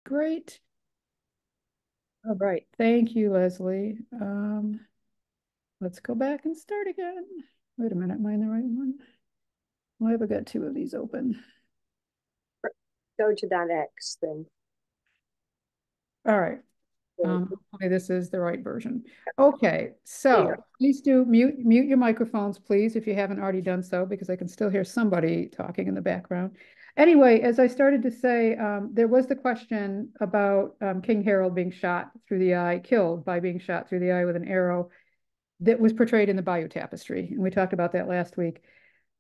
Great. All right. Thank you, Leslie. Let's go back and start again. Wait a minute. Am I in the right one? Why have I got two of these open? Go to that X thing. All right. Yeah. Hopefully this is the right version. Okay, so There. please do mute your microphones, please, if you haven't already done so, because I can still hear somebody talking in the background. Anyway, as I started to say, there was the question about King Harold being shot through the eye, killed by being shot through the eye with an arrow that was portrayed in the Bayeux Tapestry. And we talked about that last week.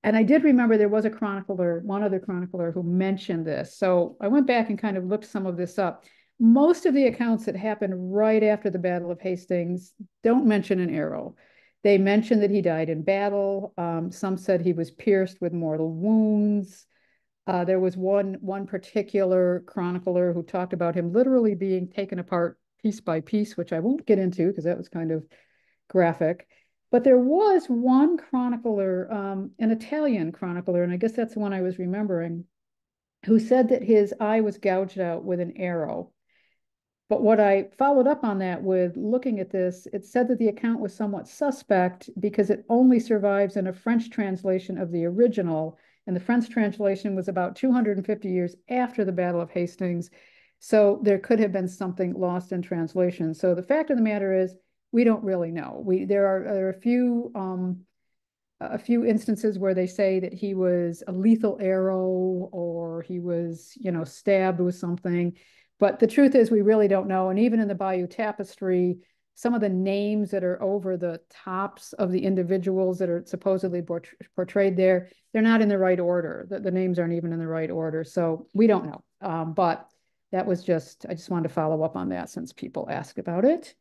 And I did remember there was a chronicler, one other chronicler who mentioned this. So I went back and kind of looked some of this up. Most of the accounts that happened right after the Battle of Hastings don't mention an arrow. They mention that he died in battle. Some said he was pierced with mortal wounds. There was one particular chronicler who talked about him literally being taken apart piece by piece, which I won't get into because that was kind of graphic. But there was one chronicler, an Italian chronicler, and I guess that's the one I was remembering, who said that his eye was gouged out with an arrow. But what I followed up on that with looking at this, it said that the account was somewhat suspect because it only survives in a French translation of the original. And the French translation was about 250 years after the Battle of Hastings. So there could have been something lost in translation. So the fact of the matter is, we don't really know. There are a few instances where they say that he was a lethal arrow or he was, stabbed with something. But the truth is, we really don't know. And even in the Bayeux Tapestry, some of the names that are over the tops of the individuals that are supposedly portrayed there, they're not in the right order. The names aren't even in the right order. So we don't know. But that was I just wanted to follow up on that since people ask about it.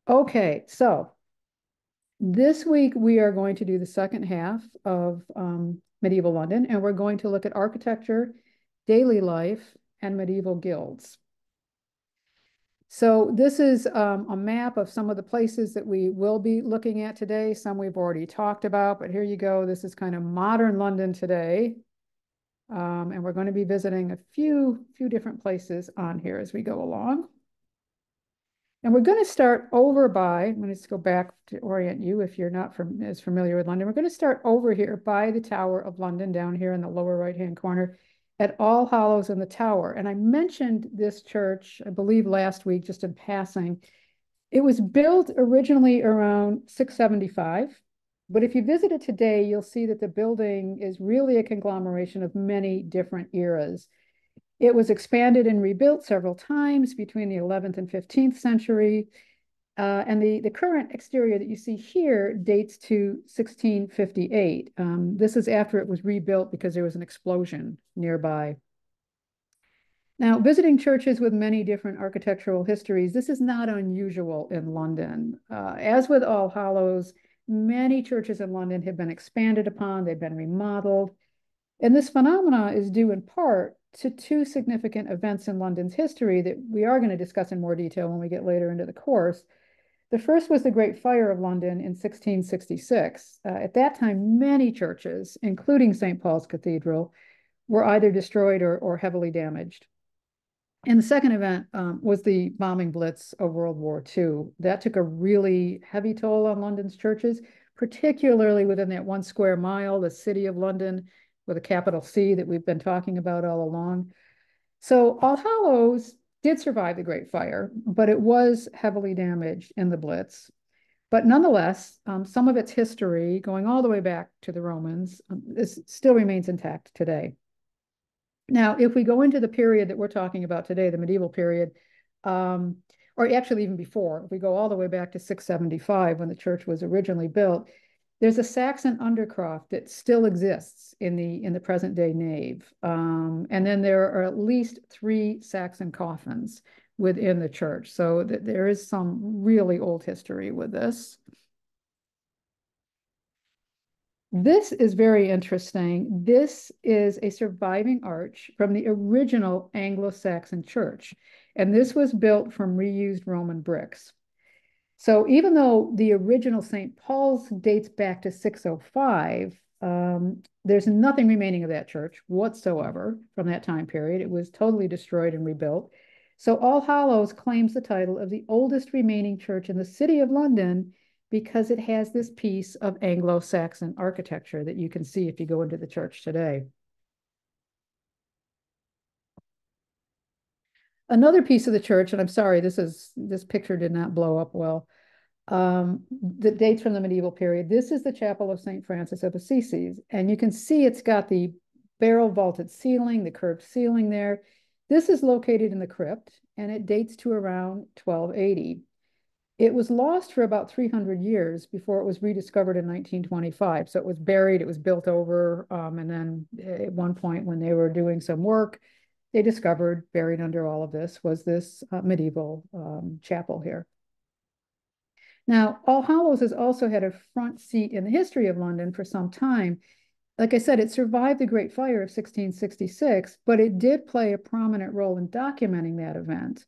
Okay, so this week we are going to do the second half of medieval London, and we're going to look at architecture, daily life, and medieval guilds. So this is a map of some of the places that we will be looking at today. Some we've already talked about, but here you go. This is kind of modern London today. And we're going to be visiting a few different places on here as we go along. And we're going to start over by, I'm going to just go back to orient you if you're not as familiar with London. We're going to start over here by the Tower of London down here in the lower right-hand corner at All Hallows in the Tower. And I mentioned this church, I believe last week, just in passing. It was built originally around 675. But if you visit it today, you'll see that the building is really a conglomeration of many different eras. It was expanded and rebuilt several times between the 11th and 15th century. And the current exterior that you see here dates to 1658. This is after it was rebuilt because there was an explosion nearby. Now, visiting churches with many different architectural histories, this is not unusual in London. As with All Hallows, many churches in London have been expanded upon, they've been remodeled. And this phenomena is due in part to two significant events in London's history that we are going to discuss in more detail when we get later into the course. The first was the Great Fire of London in 1666. At that time, many churches, including St. Paul's Cathedral, were either destroyed or heavily damaged. And the second event was the bombing blitz of World War II. That took a really heavy toll on London's churches, particularly within that 1 square mile, the city of London, with a capital C that we've been talking about all along. So All Hallows did survive the Great Fire, but it was heavily damaged in the Blitz. But nonetheless, some of its history, going all the way back to the Romans, still remains intact today. Now, if we go into the period that we're talking about today, the medieval period, or actually even before, if we go all the way back to 675 when the church was originally built, there's a Saxon undercroft that still exists in the present day nave. And then there are at least 3 Saxon coffins within the church. So there is some really old history with this. This is very interesting. This is a surviving arch from the original Anglo-Saxon church, and this was built from reused Roman bricks. So even though the original St. Paul's dates back to 605, there's nothing remaining of that church whatsoever from that time period. It was totally destroyed and rebuilt. So All Hallows claims the title of the oldest remaining church in the city of London because it has this piece of Anglo-Saxon architecture that you can see if you go into the church today. Another piece of the church, and I'm sorry, this picture did not blow up well, that dates from the medieval period. This is the chapel of St. Francis of Assisi, and you can see it's got the barrel vaulted ceiling, the curved ceiling there. This is located in the crypt, and it dates to around 1280. It was lost for about 300 years before it was rediscovered in 1925. So it was buried, it was built over, and then at one point when they were doing some work, they discovered buried under all of this was this medieval chapel here. Now, All Hallows has also had a front seat in the history of London for some time. Like I said, it survived the Great Fire of 1666, but it did play a prominent role in documenting that event.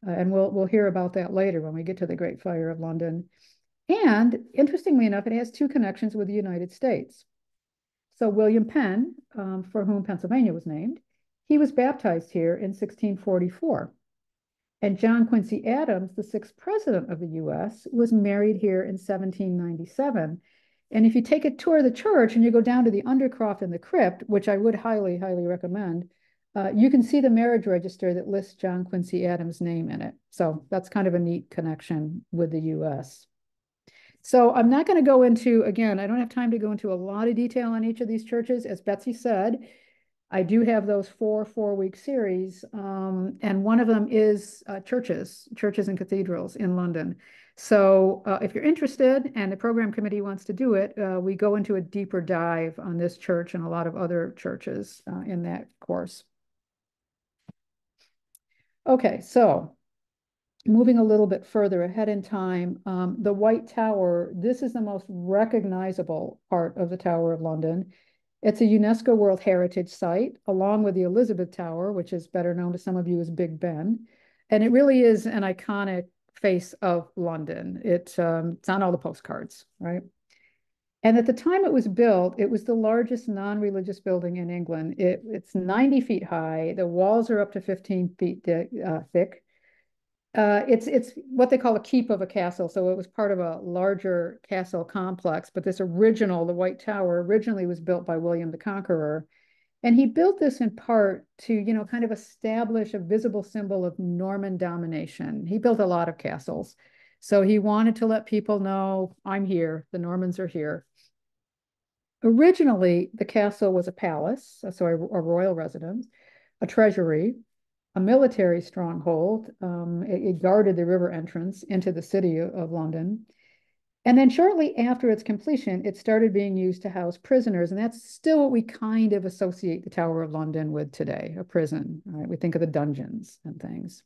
And we'll hear about that later when we get to the Great Fire of London. And interestingly enough, it has two connections with the United States. So William Penn, for whom Pennsylvania was named, he was baptized here in 1644. And John Quincy Adams, the sixth president of the US, was married here in 1797. And if you take a tour of the church and you go down to the undercroft and the crypt, which I would highly, highly recommend, you can see the marriage register that lists John Quincy Adams' name in it. So that's kind of a neat connection with the US. So I'm not going to go into, again, I don't have time to go into a lot of detail on each of these churches. As Betsy said, I do have those four-week series, and one of them is churches and cathedrals in London. So if you're interested and the program committee wants to do it, we go into a deeper dive on this church and a lot of other churches in that course. Okay, so moving a little bit further ahead in time, the White Tower, this is the most recognizable part of the Tower of London. It's a UNESCO World Heritage Site, along with the Elizabeth Tower, which is better known to some of you as Big Ben. And it really is an iconic face of London. It's on all the postcards, right? And at the time it was built, it was the largest non-religious building in England. It's 90 feet high. The walls are up to 15 feet thick. It's what they call a keep of a castle. So it was part of a larger castle complex. But this original, the White Tower, originally was built by William the Conqueror. And he built this in part to, kind of establish a visible symbol of Norman domination. He built a lot of castles. So he wanted to let people know, I'm here, the Normans are here. Originally, the castle was a palace, so a royal residence, a treasury, a military stronghold. It guarded the river entrance into the city of London. And then shortly after its completion, it started being used to house prisoners. And that's still what we kind of associate the Tower of London with today, a prison. Right? We think of the dungeons and things.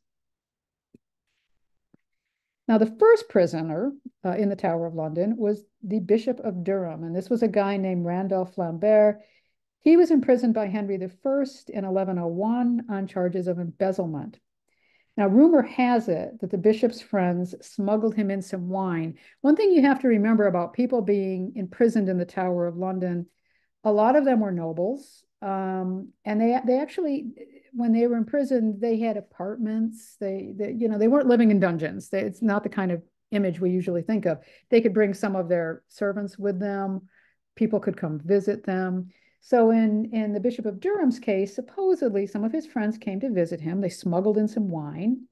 Now, the first prisoner in the Tower of London was the Bishop of Durham. And this was a guy named Randolph Flambert. He was imprisoned by Henry I in 1101 on charges of embezzlement. Now, rumor has it that the bishop's friends smuggled him in some wine. One thing you have to remember about people being imprisoned in the Tower of London, a lot of them were nobles. And they actually, when they were imprisoned, they had apartments. They weren't living in dungeons. It's not the kind of image we usually think of. They could bring some of their servants with them. People could come visit them. So in the Bishop of Durham's case, supposedly some of his friends came to visit him. They smuggled in some wine,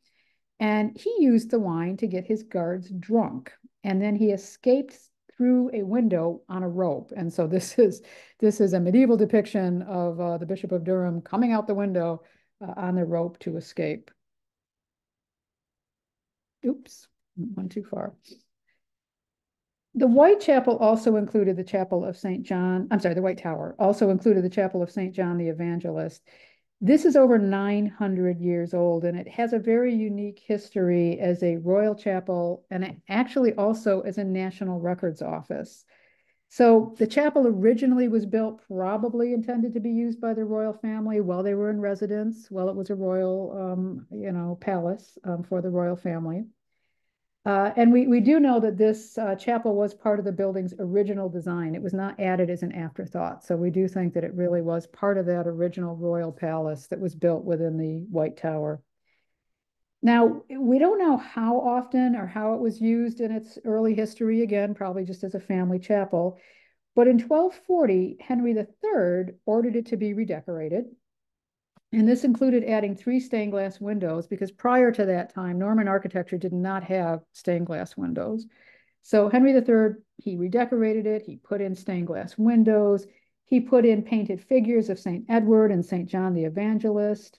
and he used the wine to get his guards drunk. And then he escaped through a window on a rope. And so this is a medieval depiction of the Bishop of Durham coming out the window on the rope to escape. Oops, went too far. The White Chapel also included the Chapel of St. John. I'm sorry, the White Tower also included the Chapel of St. John the Evangelist. This is over 900 years old, and it has a very unique history as a royal chapel and actually also as a National Records Office. So the chapel originally was built probably intended to be used by the royal family while they were in residence, while it was a royal, palace for the royal family. And we do know that this chapel was part of the building's original design. It was not added as an afterthought. So we do think that it really was part of that original royal palace that was built within the White Tower. Now, we don't know how often or how it was used in its early history, again, probably just as a family chapel. But in 1240, Henry III ordered it to be redecorated. And this included adding 3 stained glass windows because prior to that time, Norman architecture did not have stained glass windows. So Henry III, he redecorated it. He put in stained glass windows. He put in painted figures of St. Edward and St. John the Evangelist.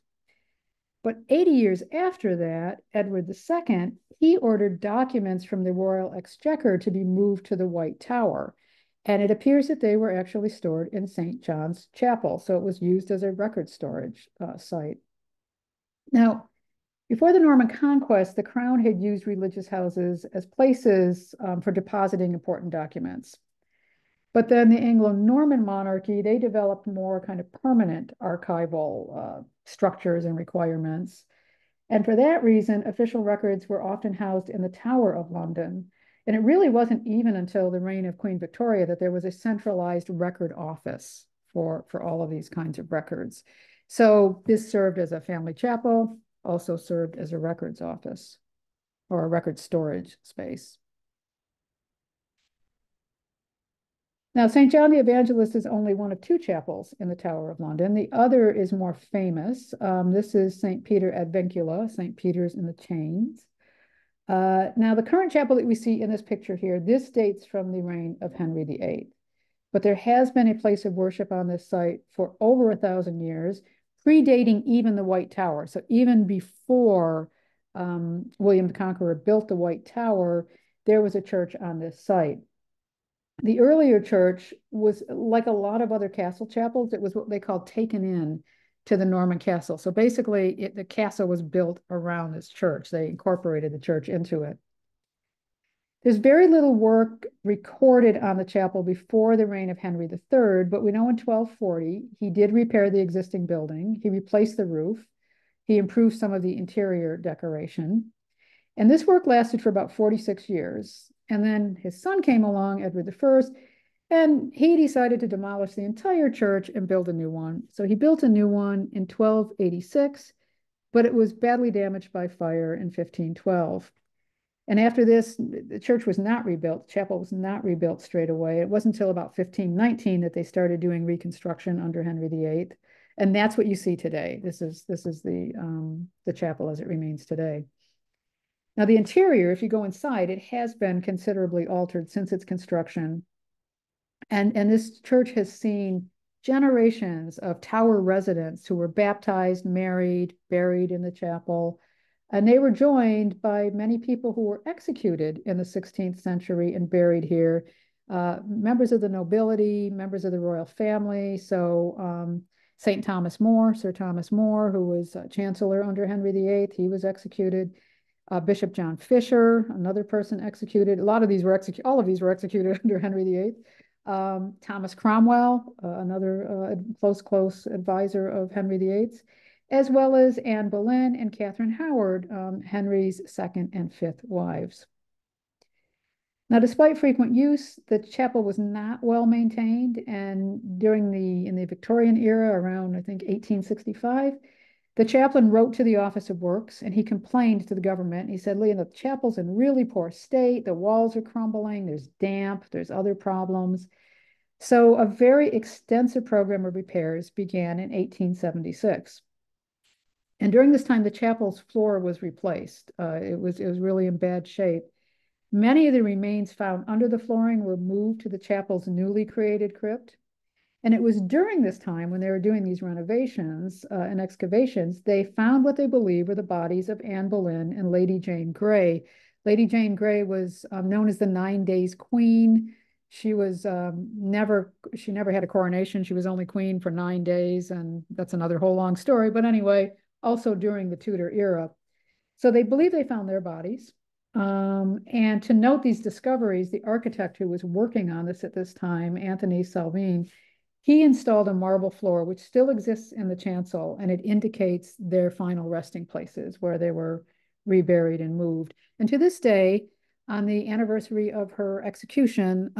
But 80 years after that, Edward II, he ordered documents from the Royal Exchequer to be moved to the White Tower. And it appears that they were actually stored in St. John's Chapel. So it was used as a record storage site. Now, before the Norman conquest, the crown had used religious houses as places for depositing important documents. But then the Anglo-Norman monarchy, they developed more kind of permanent archival structures and requirements. And for that reason, official records were often housed in the Tower of London. And it really wasn't even until the reign of Queen Victoria that there was a centralized record office for all of these kinds of records. So this served as a family chapel, also served as a records office or a record storage space. Now, St. John the Evangelist is only one of 2 chapels in the Tower of London. The other is more famous. This is St. Peter ad Vincula, St. Peter's in the Chains. Now, the current chapel that we see in this picture here, this dates from the reign of Henry VIII. But there has been a place of worship on this site for over 1,000 years, predating even the White Tower. So even before William the Conqueror built the White Tower, there was a church on this site. The earlier church was like a lot of other castle chapels. It was what they called taken in to the Norman castle. So basically, the castle was built around this church. They incorporated the church into it. There's very little work recorded on the chapel before the reign of Henry III, but we know in 1240 he did repair the existing building. He replaced the roof. He improved some of the interior decoration. And this work lasted for about 46 years. And then his son came along, Edward I, and he decided to demolish the entire church and build a new one. So he built a new one in 1286, but it was badly damaged by fire in 1512. And after this, the church was not rebuilt. The chapel was not rebuilt straight away. It wasn't until about 1519 that they started doing reconstruction under Henry VIII. And that's what you see today. This is the chapel as it remains today. Now, the interior, if you go inside, it has been considerably altered since its construction. And this church has seen generations of Tower residents who were baptized, married, buried in the chapel. And they were joined by many people who were executed in the 16th century and buried here. Members of the nobility, members of the royal family. So St. Thomas More, Sir Thomas More, who was chancellor under Henry VIII, he was executed. Bishop John Fisher, another person executed. A lot of these were executed, all of these were executed under Henry VIII. Thomas Cromwell, another close advisor of Henry VIII's, as well as Anne Boleyn and Catherine Howard, Henry's 2nd and 5th wives. Now, despite frequent use, the chapel was not well maintained, and in the Victorian era, around I think 1865, the chaplain wrote to the Office of Works and he complained to the government. He said, Lee, the chapel's in really poor state. The walls are crumbling. There's damp. There's other problems. So a very extensive program of repairs began in 1876. And during this time, the chapel's floor was replaced. It was really in bad shape. Many of the remains found under the flooring were moved to the chapel's newly created crypt. And it was during this time when they were doing these renovations and excavations, they found what they believe were the bodies of Anne Boleyn and Lady Jane Grey. Lady Jane Grey was known as the 9 Days Queen. She was never had a coronation. She was only queen for 9 days, and that's another whole long story. But anyway, also during the Tudor era. So they believe they found their bodies. And to note these discoveries, the architect who was working on this at this time, Anthony Salvin, he installed a marble floor, which still exists in the chancel, and it indicates their final resting places where they were reburied and moved. And to this day, on the anniversary of her execution,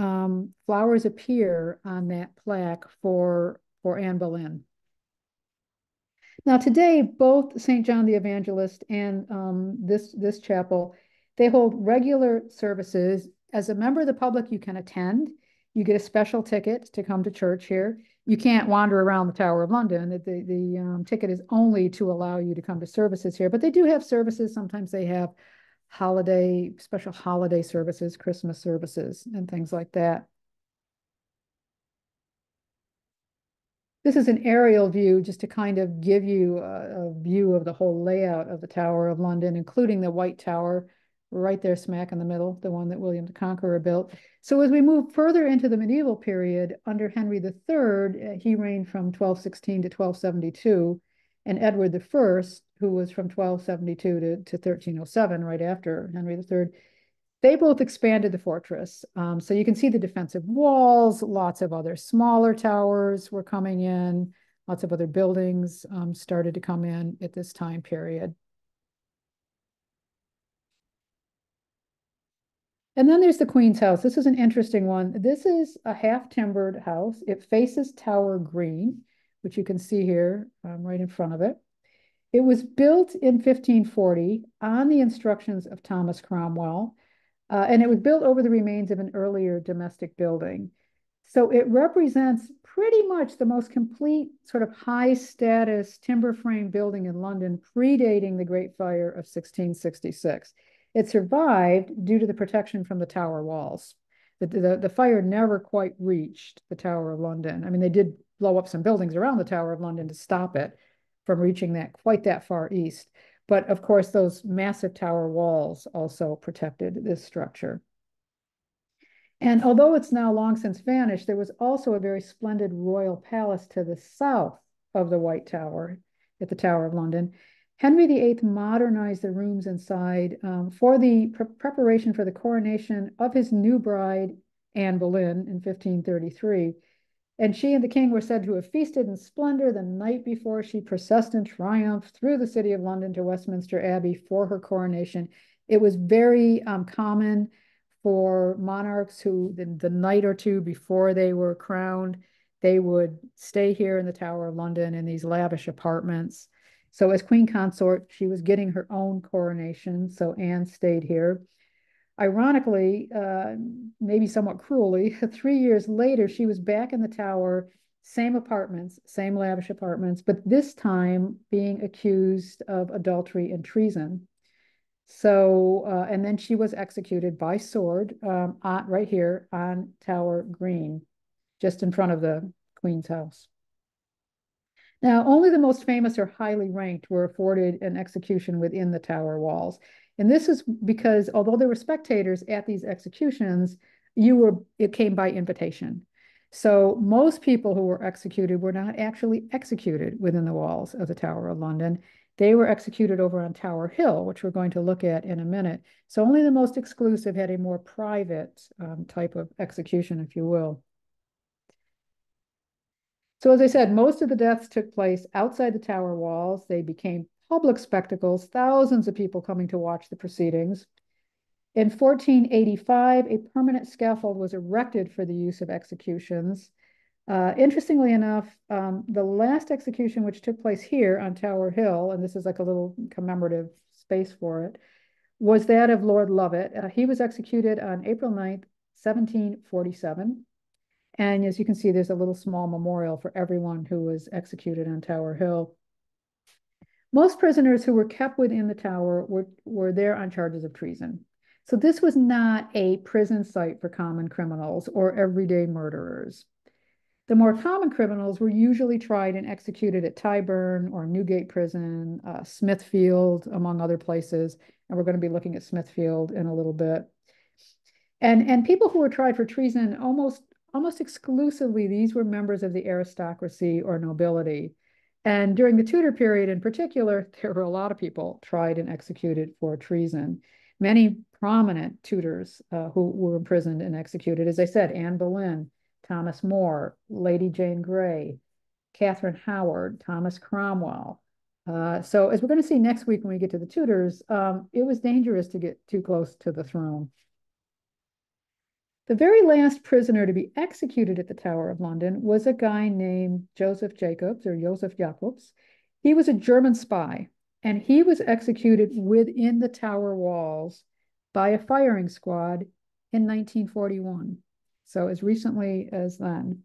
flowers appear on that plaque for Anne Boleyn. Now today, both St. John the Evangelist and this chapel, they hold regular services. As a member of the public, you can attend. You get a special ticket to come to church here. You can't wander around the Tower of London. The ticket is only to allow you to come to services here, but they do have services. Sometimes they have special holiday services, Christmas services, and things like that. This is an aerial view just to kind of give you a view of the whole layout of the Tower of London, including the White Tower right there smack in the middle, the one that William the Conqueror built. So as we move further into the medieval period, under Henry III, he reigned from 1216 to 1272, and Edward I, who was from 1272 to 1307, right after Henry III, they both expanded the fortress. So you can see the defensive walls, lots of other smaller towers were coming in, lots of other buildings started to come in at this time period. And then there's the Queen's house. This is an interesting one. This is a half-timbered house. It faces Tower Green, which you can see here right in front of it. It was built in 1540 on the instructions of Thomas Cromwell. And it was built over the remains of an earlier domestic building. So it represents pretty much the most complete sort of high status timber frame building in London, predating the Great Fire of 1666. It survived due to the protection from the tower walls. The fire never quite reached the Tower of London. I mean, they did blow up some buildings around the Tower of London to stop it from reaching quite that far east. But of course, those massive tower walls also protected this structure. And although it's now long since vanished, there was also a very splendid royal palace to the south of the White Tower at the Tower of London. Henry VIII modernized the rooms inside for the preparation for the coronation of his new bride, Anne Boleyn, in 1533. And she and the king were said to have feasted in splendor the night before she processed in triumph through the city of London to Westminster Abbey for her coronation. It was very common for monarchs who, the night or two before they were crowned, they would stay here in the Tower of London in these lavish apartments. So as queen consort, she was getting her own coronation. So Anne stayed here. Ironically, maybe somewhat cruelly, 3 years later, she was back in the tower, same apartments, same lavish apartments, but this time being accused of adultery and treason. So, and then she was executed by sword right here on Tower Green, just in front of the Queen's house. Now, only the most famous or highly ranked were afforded an execution within the tower walls. And this is because although there were spectators at these executions, it came by invitation. So most people who were executed were not actually executed within the walls of the Tower of London. They were executed over on Tower Hill, which we're going to look at in a minute. So only the most exclusive had a more private type of execution, if you will. So as I said, most of the deaths took place outside the tower walls. They became public spectacles, thousands of people coming to watch the proceedings. In 1485, a permanent scaffold was erected for the use of executions. Interestingly enough, the last execution, which took place here on Tower Hill, and this is like a little commemorative space for it, was that of Lord Lovat. He was executed on April 9th, 1747. And as you can see, there's a little small memorial for everyone who was executed on Tower Hill. Most prisoners who were kept within the tower were there on charges of treason. So this was not a prison site for common criminals or everyday murderers. The more common criminals were usually tried and executed at Tyburn or Newgate Prison, Smithfield, among other places. And we're going to be looking at Smithfield in a little bit. And people who were tried for treason, almost exclusively, these were members of the aristocracy or nobility. And during the Tudor period in particular, there were a lot of people tried and executed for treason. Many prominent Tudors who were imprisoned and executed, as I said, Anne Boleyn, Thomas More, Lady Jane Grey, Catherine Howard, Thomas Cromwell. So as we're going to see next week when we get to the Tudors, it was dangerous to get too close to the throne. The very last prisoner to be executed at the Tower of London was a guy named Joseph Jacobs or Joseph Jacobs. He was a German spy, and he was executed within the tower walls by a firing squad in 1941. So as recently as then.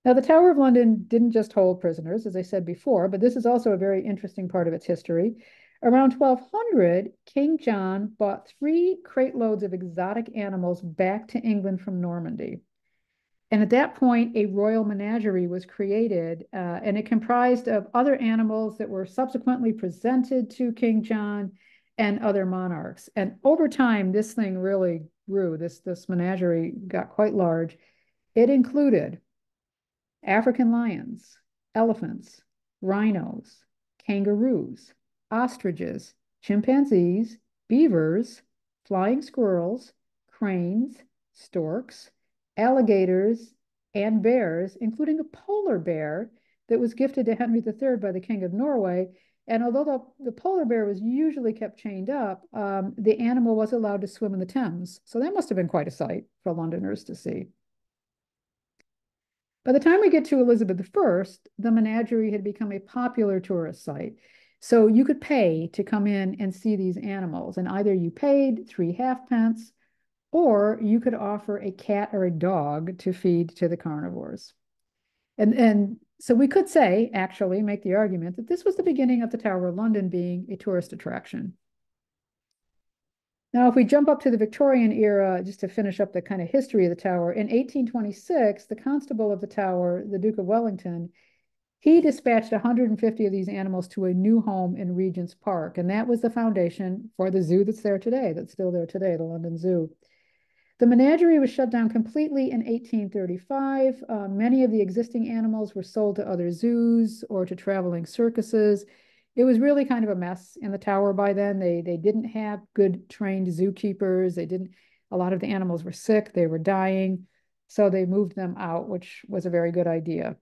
Now, the Tower of London didn't just hold prisoners, as I said before, but this is also a very interesting part of its history. Around 1200, King John brought 3 crate loads of exotic animals back to England from Normandy. And at that point, a royal menagerie was created, and it comprised of other animals that were subsequently presented to King John and other monarchs. And over time, this thing really grew. This menagerie got quite large. It included African lions, elephants, rhinos, kangaroos, ostriches, chimpanzees, beavers, flying squirrels, cranes, storks, alligators, and bears, including a polar bear that was gifted to Henry III by the King of Norway. And although the polar bear was usually kept chained up, the animal was allowed to swim in the Thames. So that must have been quite a sight for Londoners to see. By the time we get to Elizabeth I, the menagerie had become a popular tourist site. So you could pay to come in and see these animals, and either you paid 3 halfpence, or you could offer a cat or a dog to feed to the carnivores. And so we could say, actually, make the argument that this was the beginning of the Tower of London being a tourist attraction. Now, if we jump up to the Victorian era, just to finish up the kind of history of the tower, in 1826, the constable of the tower, the Duke of Wellington, he dispatched 150 of these animals to a new home in Regent's Park. And that was the foundation for the zoo that's there today, that's still there today, the London Zoo. The menagerie was shut down completely in 1835. Many of the existing animals were sold to other zoos or to traveling circuses. It was really kind of a mess in the tower by then. They didn't have good trained zookeepers. A lot of the animals were sick, they were dying. So they moved them out, which was a very good idea.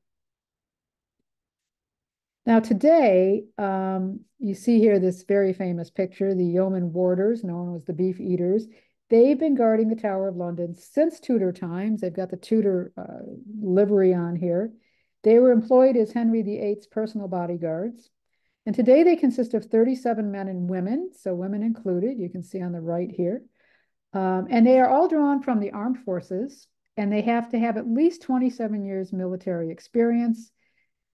Now today, you see here this very famous picture, the yeoman warders, known as the beef eaters. They've been guarding the Tower of London since Tudor times. They've got the Tudor livery on here. They were employed as Henry VIII's personal bodyguards. And today they consist of 37 men and women, so women included, you can see on the right here. And they are all drawn from the armed forces, and they have to have at least 27 years military experience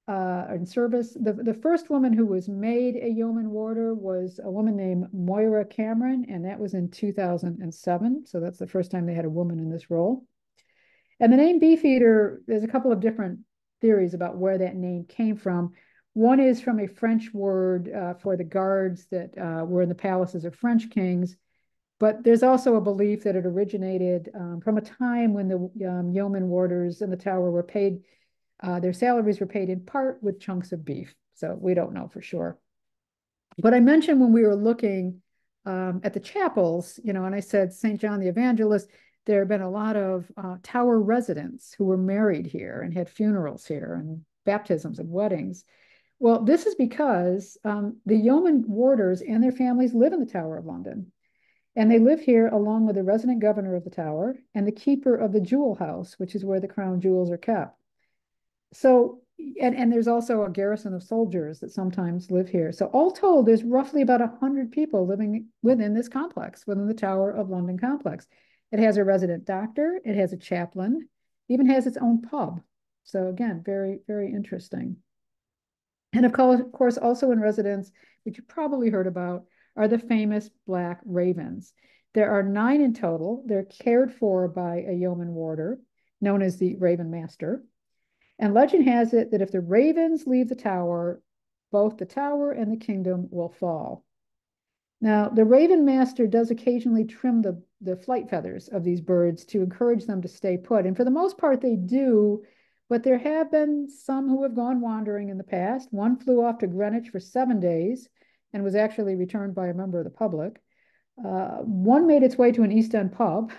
in service. The first woman who was made a yeoman warder was a woman named Moira Cameron, and that was in 2007. So that's the first time they had a woman in this role. And the name Beefeater, there's a couple of different theories about where that name came from. One is from a French word for the guards that were in the palaces of French kings. But there's also a belief that it originated from a time when the yeoman warders in the tower were paid, their salaries were paid in part with chunks of beef. So we don't know for sure. But I mentioned when we were looking at the chapels, and I said St. John the Evangelist, there have been a lot of tower residents who were married here and had funerals here and baptisms and weddings. Well, this is because the yeoman warders and their families live in the Tower of London. And they live here along with the resident governor of the tower and the keeper of the jewel house, which is where the crown jewels are kept. So, and there's also a garrison of soldiers that sometimes live here. So all told, there's roughly about 100 people living within this complex, within the Tower of London complex. It has a resident doctor, it has a chaplain, even has its own pub. So again, very, very interesting. And of course, also in residence, which you probably heard about, are the famous black ravens. There are 9 in total. They're cared for by a yeoman warder, known as the Raven Master. And legend has it that if the ravens leave the tower, both the tower and the kingdom will fall. Now, the Raven Master does occasionally trim the flight feathers of these birds to encourage them to stay put. And for the most part, they do, but there have been some who have gone wandering in the past. One flew off to Greenwich for 7 days and was actually returned by a member of the public. One made its way to an East End pub,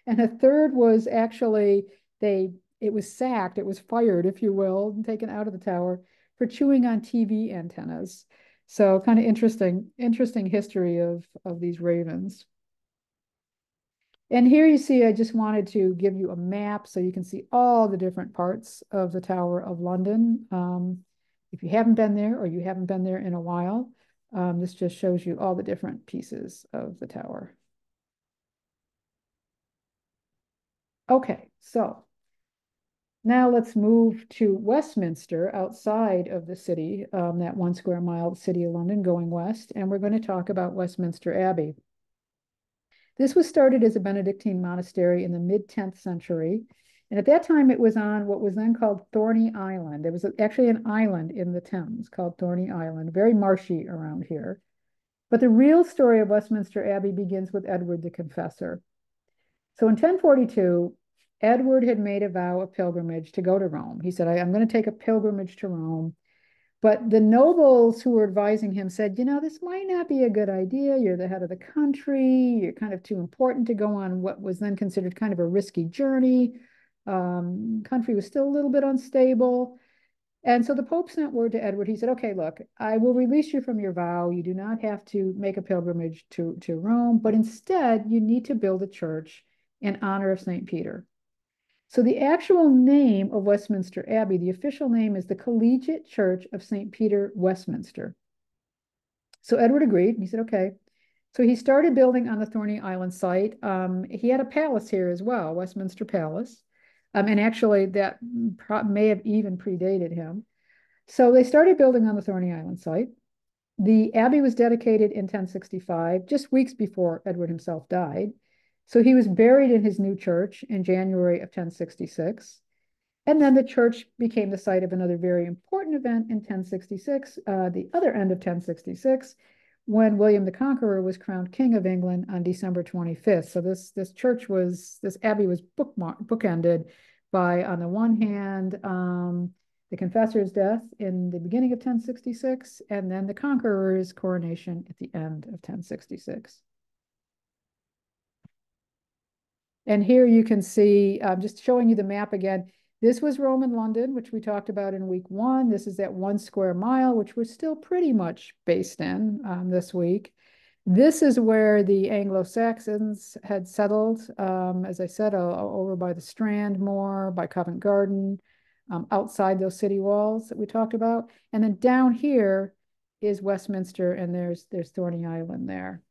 and a third was actually, it was sacked, it was fired, if you will, and taken out of the tower for chewing on TV antennas. So kind of interesting history of these ravens. And here you see, I just wanted to give you a map so you can see all the different parts of the Tower of London. If you haven't been there or you haven't been there in a while, this just shows you all the different pieces of the tower. Okay, so now let's move to Westminster outside of the city, that 1 square mile, the city of London going west, and we're going to talk about Westminster Abbey. This was started as a Benedictine monastery in the mid-10th century. And at that time, it was on what was then called Thorney Island. There was actually an island in the Thames called Thorney Island, very marshy around here. But the real story of Westminster Abbey begins with Edward the Confessor. So in 1042, Edward had made a vow of pilgrimage to go to Rome. He said, I'm going to take a pilgrimage to Rome. But the nobles who were advising him said, this might not be a good idea. You're the head of the country. You're kind of too important to go on what was then considered kind of a risky journey. Country was still a little bit unstable. And so the Pope sent word to Edward. He said, okay, look, I will release you from your vow. You do not have to make a pilgrimage to Rome, but instead you need to build a church in honor of St. Peter. So the actual name of Westminster Abbey, the official name is the Collegiate Church of St. Peter, Westminster. So Edward agreed. He said, okay. So he started building on the Thorney Island site. He had a palace here as well, Westminster Palace. And actually that may have even predated him. So they started building on the Thorney Island site. The abbey was dedicated in 1065, just weeks before Edward himself died. So he was buried in his new church in January of 1066. And then the church became the site of another very important event in 1066, the other end of 1066, when William the Conqueror was crowned King of England on December 25th. So this abbey was bookended by, on the one hand, the Confessor's death in the beginning of 1066, and then the Conqueror's coronation at the end of 1066. And here you can see, just showing you the map again, this was Roman London, which we talked about in week 1. This is that 1 square mile, which we're still pretty much based in this week. This is where the Anglo-Saxons had settled, as I said, over by the Strand more, by Covent Garden, outside those city walls that we talked about. And then down here is Westminster, and there's Thorney Island there.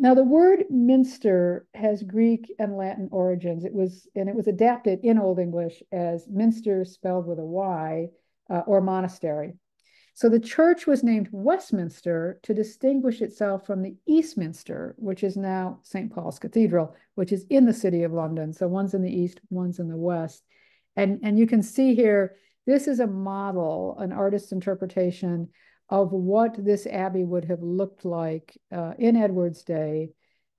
Now, the word minster has Greek and Latin origins. It was adapted in Old English as minster spelled with a Y, or monastery. So the church was named Westminster to distinguish itself from the Eastminster, which is now St. Paul's Cathedral, which is in the city of London. So one's in the east, one's in the west. And you can see here, this is a model, an artist's interpretation of what this abbey would have looked like in Edward's day.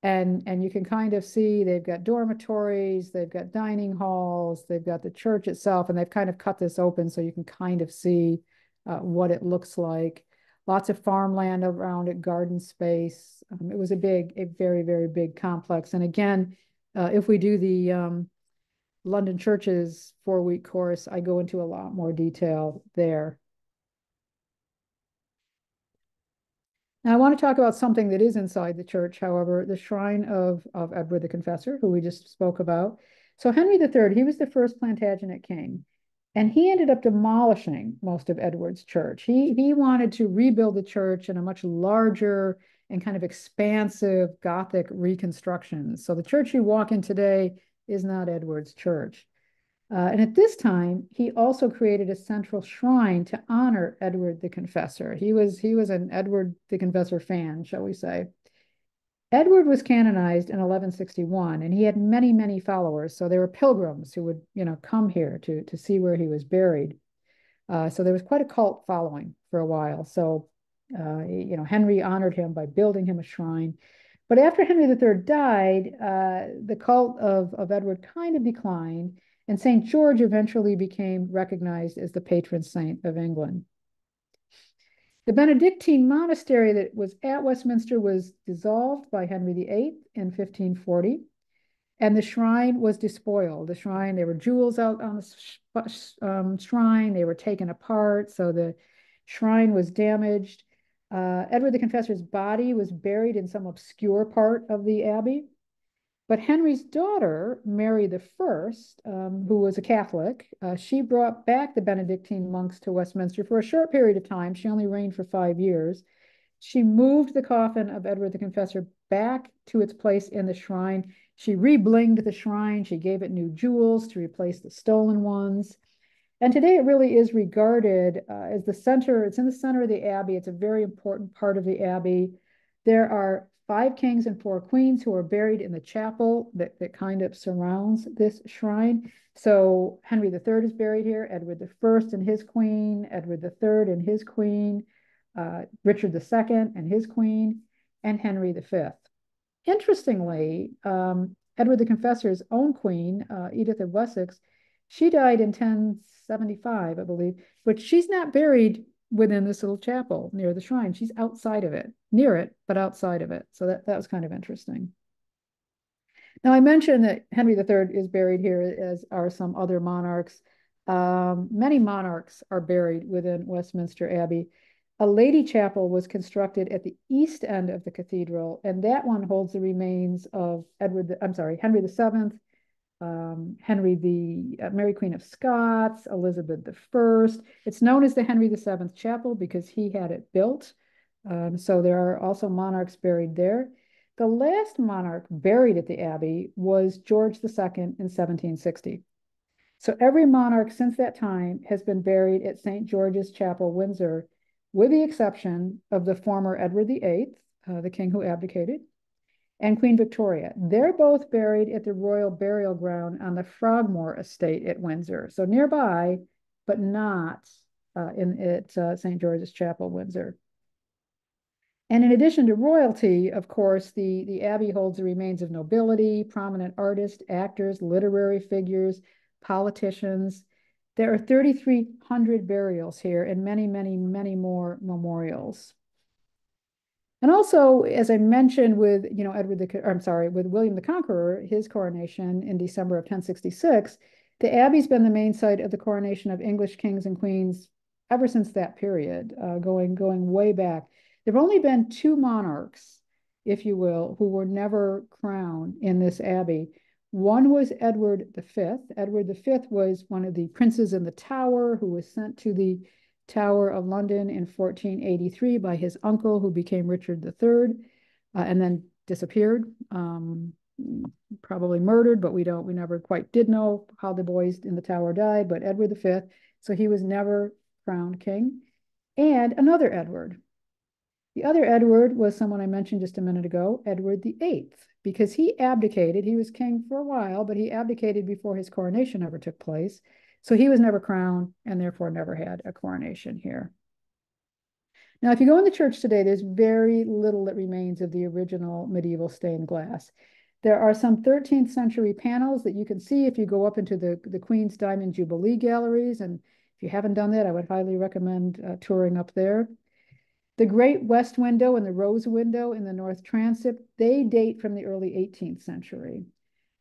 And you can kind of see they've got dormitories, they've got dining halls, they've got the church itself, and they've kind of cut this open so you can kind of see what it looks like. Lots of farmland around it, garden space. It was a very, very big complex. And again, if we do the London Churches 4-week course, I go into a lot more detail there. Now, I want to talk about something that is inside the church, however, the shrine of Edward the Confessor, who we just spoke about. So Henry III, he was the first Plantagenet king, and he ended up demolishing most of Edward's church. He wanted to rebuild the church in a much larger and kind of expansive Gothic reconstruction. So the church you walk in today is not Edward's church. And at this time, he also created a central shrine to honor Edward the Confessor. He was an Edward the Confessor fan, shall we say. Edward was canonized in 1161, and he had many, many followers. So there were pilgrims who would, come here to see where he was buried. So there was quite a cult following for a while. So, Henry honored him by building him a shrine. But after Henry III died, the cult of Edward kind of declined, and St. George eventually became recognized as the patron saint of England. The Benedictine monastery that was at Westminster was dissolved by Henry VIII in 1540, and the shrine was despoiled. The shrine, there were jewels out on the shrine, they were taken apart, so the shrine was damaged. Edward the Confessor's body was buried in some obscure part of the abbey. But Henry's daughter, Mary the First, who was a Catholic, she brought back the Benedictine monks to Westminster for a short period of time. She only reigned for 5 years. She moved the coffin of Edward the Confessor back to its place in the shrine. She re-blinged the shrine. She gave it new jewels to replace the stolen ones. And today it really is regarded as the center. It's in the center of the abbey. It's a very important part of the abbey. There are 5 kings and 4 queens who are buried in the chapel that kind of surrounds this shrine. So Henry III is buried here, Edward I and his queen, Edward III and his queen, Richard II and his queen, and Henry V. Interestingly, Edward the Confessor's own queen, Edith of Wessex, she died in 1075, I believe, but she's not buried within this little chapel near the shrine. She's outside of it, near it, but outside of it. So that was kind of interesting. Now, I mentioned that Henry III is buried here, as are some other monarchs. Many monarchs are buried within Westminster Abbey. A lady chapel was constructed at the east end of the cathedral, and that one holds the remains of Henry VII, Henry the Mary Queen of Scots, Elizabeth I. It's known as the Henry VII Chapel because he had it built. So there are also monarchs buried there. The last monarch buried at the Abbey was George II in 1760. So every monarch since that time has been buried at St. George's Chapel, Windsor, with the exception of the former Edward VIII, the king who abdicated, and Queen Victoria. They're both buried at the Royal Burial Ground on the Frogmore Estate at Windsor. So nearby, but not at St. George's Chapel, Windsor. And in addition to royalty, of course, the Abbey holds the remains of nobility, prominent artists, actors, literary figures, politicians. There are 3,300 burials here and many, many, many more memorials. And also, as I mentioned with, with William the Conqueror, his coronation in December of 1066, the Abbey's been the main site of the coronation of English kings and queens ever since that period, going way back. There have only been 2 monarchs, if you will, who were never crowned in this abbey. One was Edward V. Edward V was one of the princes in the Tower who was sent to the Tower of London in 1483 by his uncle, who became Richard III, and then disappeared, probably murdered, but we never quite did know how the boys in the Tower died, but Edward V, so he was never crowned king. And another Edward. The other Edward was someone I mentioned just a minute ago, Edward VIII, because he abdicated. He was king for a while, but he abdicated before his coronation ever took place. So he was never crowned and therefore never had a coronation here. Now, if you go in the church today, there's very little that remains of the original medieval stained glass. There are some 13th century panels that you can see if you go up into the Queen's Diamond Jubilee galleries. And if you haven't done that, I would highly recommend touring up there. The Great West Window and the Rose Window in the North Transept, they date from the early 18th century.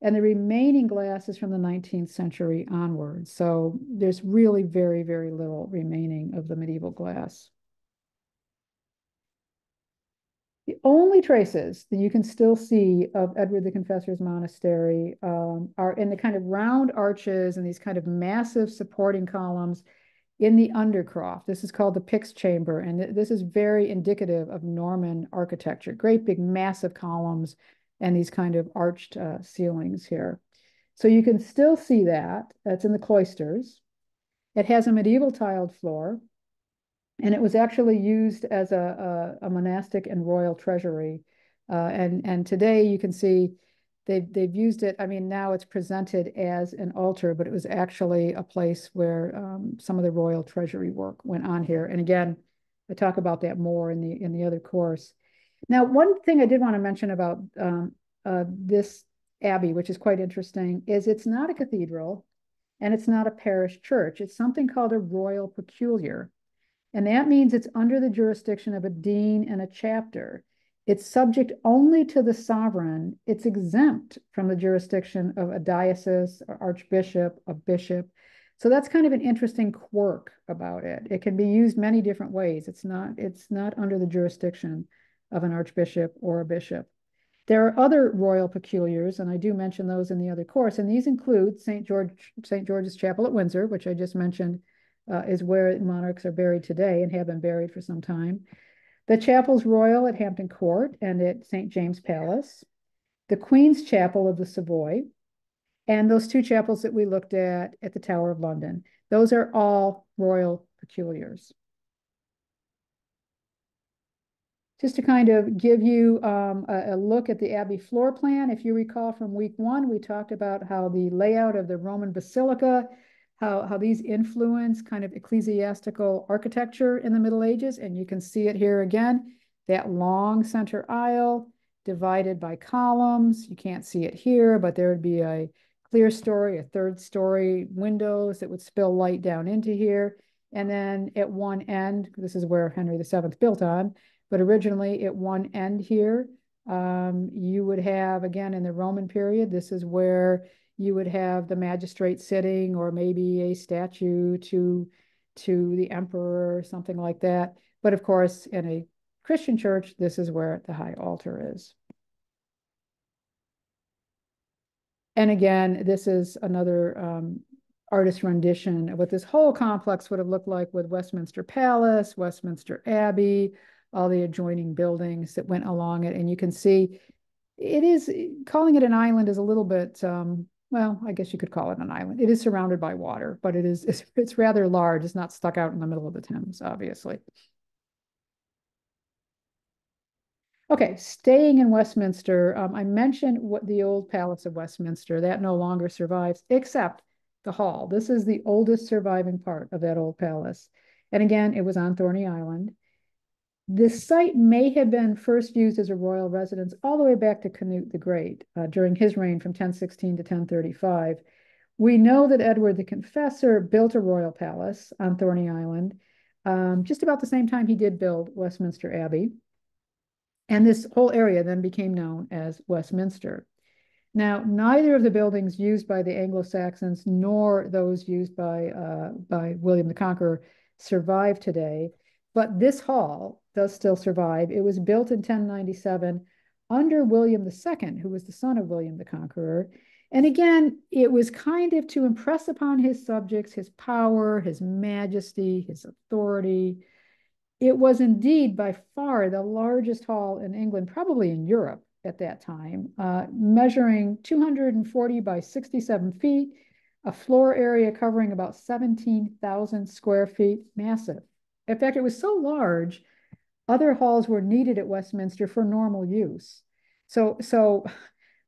And the remaining glass is from the 19th century onwards. So there's really very, very little remaining of the medieval glass. The only traces that you can still see of Edward the Confessor's monastery are in the kind of round arches and these kind of massive supporting columns in the undercroft. This is called the Pyx Chamber, and this is very indicative of Norman architecture. Great big massive columns and these kind of arched ceilings here. So you can still see that. That's in the cloisters. It has a medieval tiled floor, and it was actually used as a monastic and royal treasury. And today you can see they've used it. I mean, now it's presented as an altar, but it was actually a place where some of the royal treasury work went on here. And again, I talk about that more in the other course. Now, one thing I did want to mention about this abbey, which is quite interesting, is it's not a cathedral and it's not a parish church. It's something called a royal peculiar. And that means it's under the jurisdiction of a dean and a chapter. It's subject only to the sovereign. It's exempt from the jurisdiction of a diocese or archbishop, a bishop. So that's kind of an interesting quirk about it. It can be used many different ways. It's not under the jurisdiction of an archbishop or a bishop. There are other royal peculiars, and I do mention those in the other course, and these include St. George's Chapel at Windsor, which I just mentioned is where monarchs are buried today and have been buried for some time. The Chapels Royal at Hampton Court and at St. James Palace, the Queen's Chapel of the Savoy, and those two chapels that we looked at the Tower of London. Those are all royal peculiars. Just to kind of give you a look at the Abbey floor plan. If you recall from week 1, we talked about how the layout of the Roman Basilica, how these influence kind of ecclesiastical architecture in the Middle Ages. And you can see it here again, that long center aisle divided by columns. You can't see it here, but there would be a clear story, a third story windows that would spill light down into here. And then at one end, this is where Henry VII built on, but originally at one end here, you would have, again, in the Roman period, this is where you would have the magistrate sitting, or maybe a statue to the emperor or something like that. But of course, in a Christian church, this is where the high altar is. And again, this is another artist rendition of what this whole complex would have looked like, with Westminster Palace, Westminster Abbey, all the adjoining buildings that went along it. And you can see it is, calling it an island is a little bit, well, I guess you could call it an island. It is surrounded by water, but it's rather large. It's not stuck out in the middle of the Thames, obviously. Okay, staying in Westminster, I mentioned what the old Palace of Westminster, that no longer survives, except the hall. This is the oldest surviving part of that old palace. And again, it was on Thorney Island. This site may have been first used as a royal residence all the way back to Canute the Great during his reign from 1016 to 1035. We know that Edward the Confessor built a royal palace on Thorney Island just about the same time he did build Westminster Abbey. And this whole area then became known as Westminster. Now, neither of the buildings used by the Anglo-Saxons nor those used by William the Conqueror survive today, but this hall does still survive. It was built in 1097 under William II, who was the son of William the Conqueror. And again, it was kind of to impress upon his subjects his power, his majesty, his authority. It was indeed by far the largest hall in England, probably in Europe at that time, measuring 240 by 67 feet, a floor area covering about 17,000 square feet, massive. In fact, it was so large, other halls were needed at Westminster for normal use. So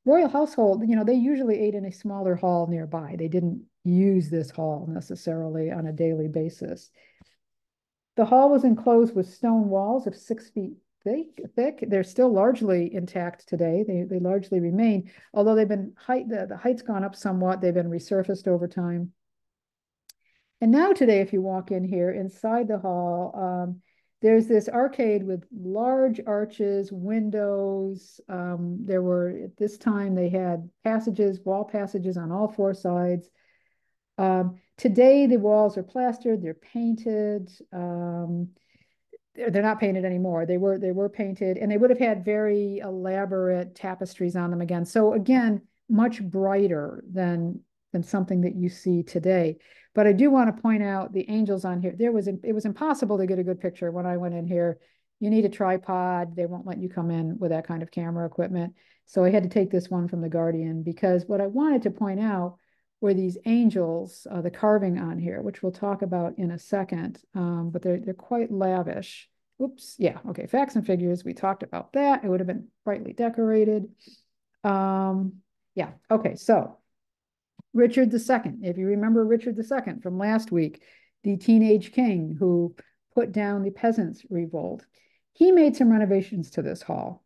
royal household, they usually ate in a smaller hall nearby. They didn't use this hall necessarily on a daily basis. The hall was enclosed with stone walls of 6 feet thick. They're still largely intact today. They largely remain, although they've been the height's gone up somewhat. They've been resurfaced over time. And now today, if you walk in here inside the hall, there's this arcade with large arches, windows. At this time, they had wall passages on all 4 sides. Today, the walls are plastered, they're painted. They're not painted anymore. They were painted, and they would have had very elaborate tapestries on them again. So again, much brighter than something that you see today. But I do want to point out the angels on here. It was impossible to get a good picture when I went in here. You need a tripod. They won't let you come in with that kind of camera equipment. So I had to take this one from The Guardian, because what I wanted to point out were these angels, the carving on here, which we'll talk about in a second, but they're quite lavish. Oops, yeah, okay, facts and figures, we talked about that. It would have been brightly decorated. Yeah, okay, so Richard II, if you remember Richard II from last week, the teenage king who put down the peasants' revolt, he made some renovations to this hall.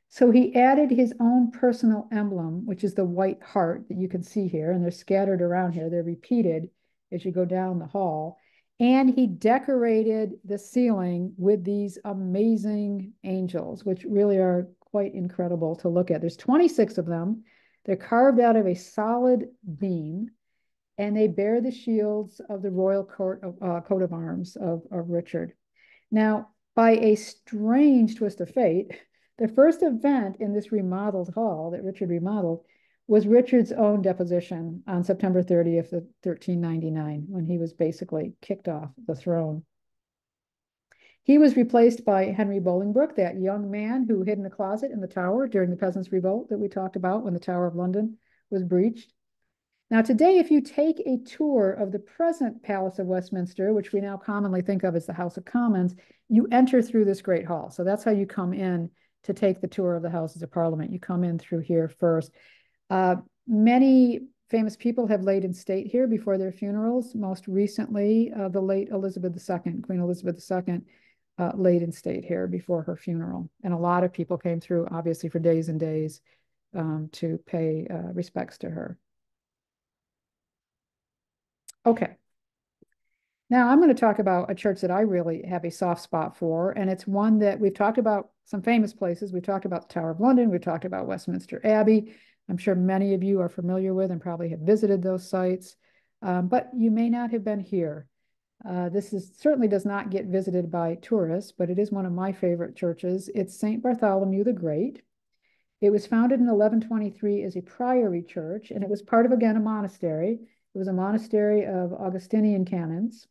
So he added his own personal emblem, which is the white heart that you can see here, and they're scattered around here. They're repeated as you go down the hall. And he decorated the ceiling with these amazing angels, which really are quite incredible to look at. There's 26 of them. They're carved out of a solid beam. and they bear the shields of the royal coat of arms of Richard. Now, by a strange twist of fate, the first event in this remodeled hall that Richard remodeled was Richard's own deposition on September 30th of 1399, when he was basically kicked off the throne. He was replaced by Henry Bolingbroke, that young man who hid in a closet in the Tower during the Peasants' Revolt that we talked about when the Tower of London was breached. Now, today, if you take a tour of the present Palace of Westminster, which we now commonly think of as the House of Commons, you enter through this great hall. So that's how you come in to take the tour of the Houses of Parliament. You come in through here first. Many famous people have laid in state here before their funerals. Most recently, the late Elizabeth II, Queen Elizabeth II, laid in state here before her funeral. And a lot of people came through, obviously, for days and days to pay respects to her. Okay. Now I'm going to talk about a church that I really have a soft spot for, and it's one that we've talked about some famous places. We've talked about the Tower of London. We've talked about Westminster Abbey. I'm sure many of you are familiar with and probably have visited those sites, but you may not have been here. This certainly does not get visited by tourists, but it is one of my favorite churches. It's St. Bartholomew the Great. It was founded in 1123 as a priory church, and it was part of, again, a monastery. It was a monastery of Augustinian canons,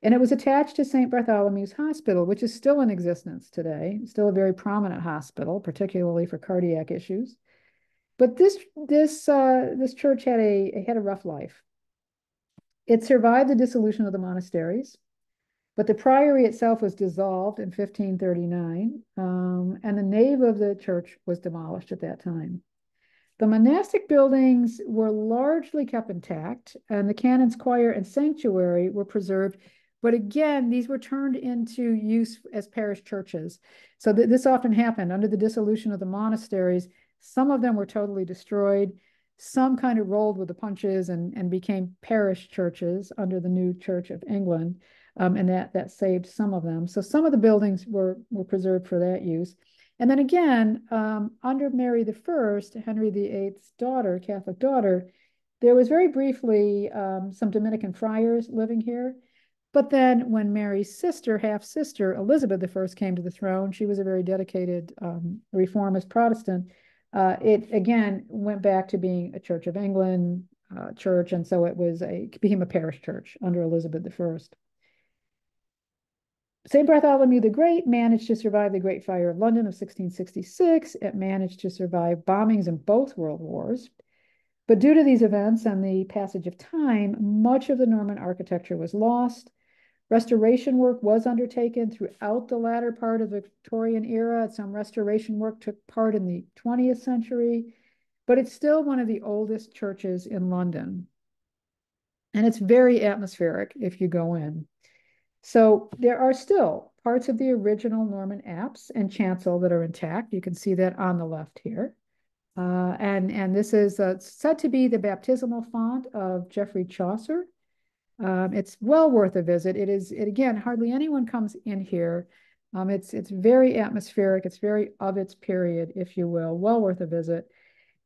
and it was attached to St. Bartholomew's Hospital, which is still in existence today, still a very prominent hospital, particularly for cardiac issues. But this church had a rough life. It survived the dissolution of the monasteries, but the priory itself was dissolved in 1539, and the nave of the church was demolished at that time. The monastic buildings were largely kept intact, and the canon's choir and sanctuary were preserved. But again, these were turned into use as parish churches. So this often happened under the dissolution of the monasteries. Some of them were totally destroyed. Some kind of rolled with the punches and became parish churches under the new Church of England, and that saved some of them. So some of the buildings were preserved for that use. And then again, under Mary I, Henry VIII's daughter, Catholic daughter, there was very briefly some Dominican friars living here. But then when Mary's sister, half-sister, Elizabeth I, came to the throne, she was a very dedicated reformist Protestant. It, again, went back to being a Church of England church, and so it became a parish church under Elizabeth I. St. Bartholomew the Great managed to survive the Great Fire of London of 1666. It managed to survive bombings in both world wars. But due to these events and the passage of time, much of the Norman architecture was lost. Restoration work was undertaken throughout the latter part of the Victorian era. Some restoration work took part in the 20th century, but it's still one of the oldest churches in London. And it's very atmospheric if you go in. So there are still parts of the original Norman apse and chancel that are intact. You can see that on the left here. And this is said to be the baptismal font of Geoffrey Chaucer. It's well worth a visit. Again, hardly anyone comes in here. It's very atmospheric. It's very of its period, if you will. Well worth a visit.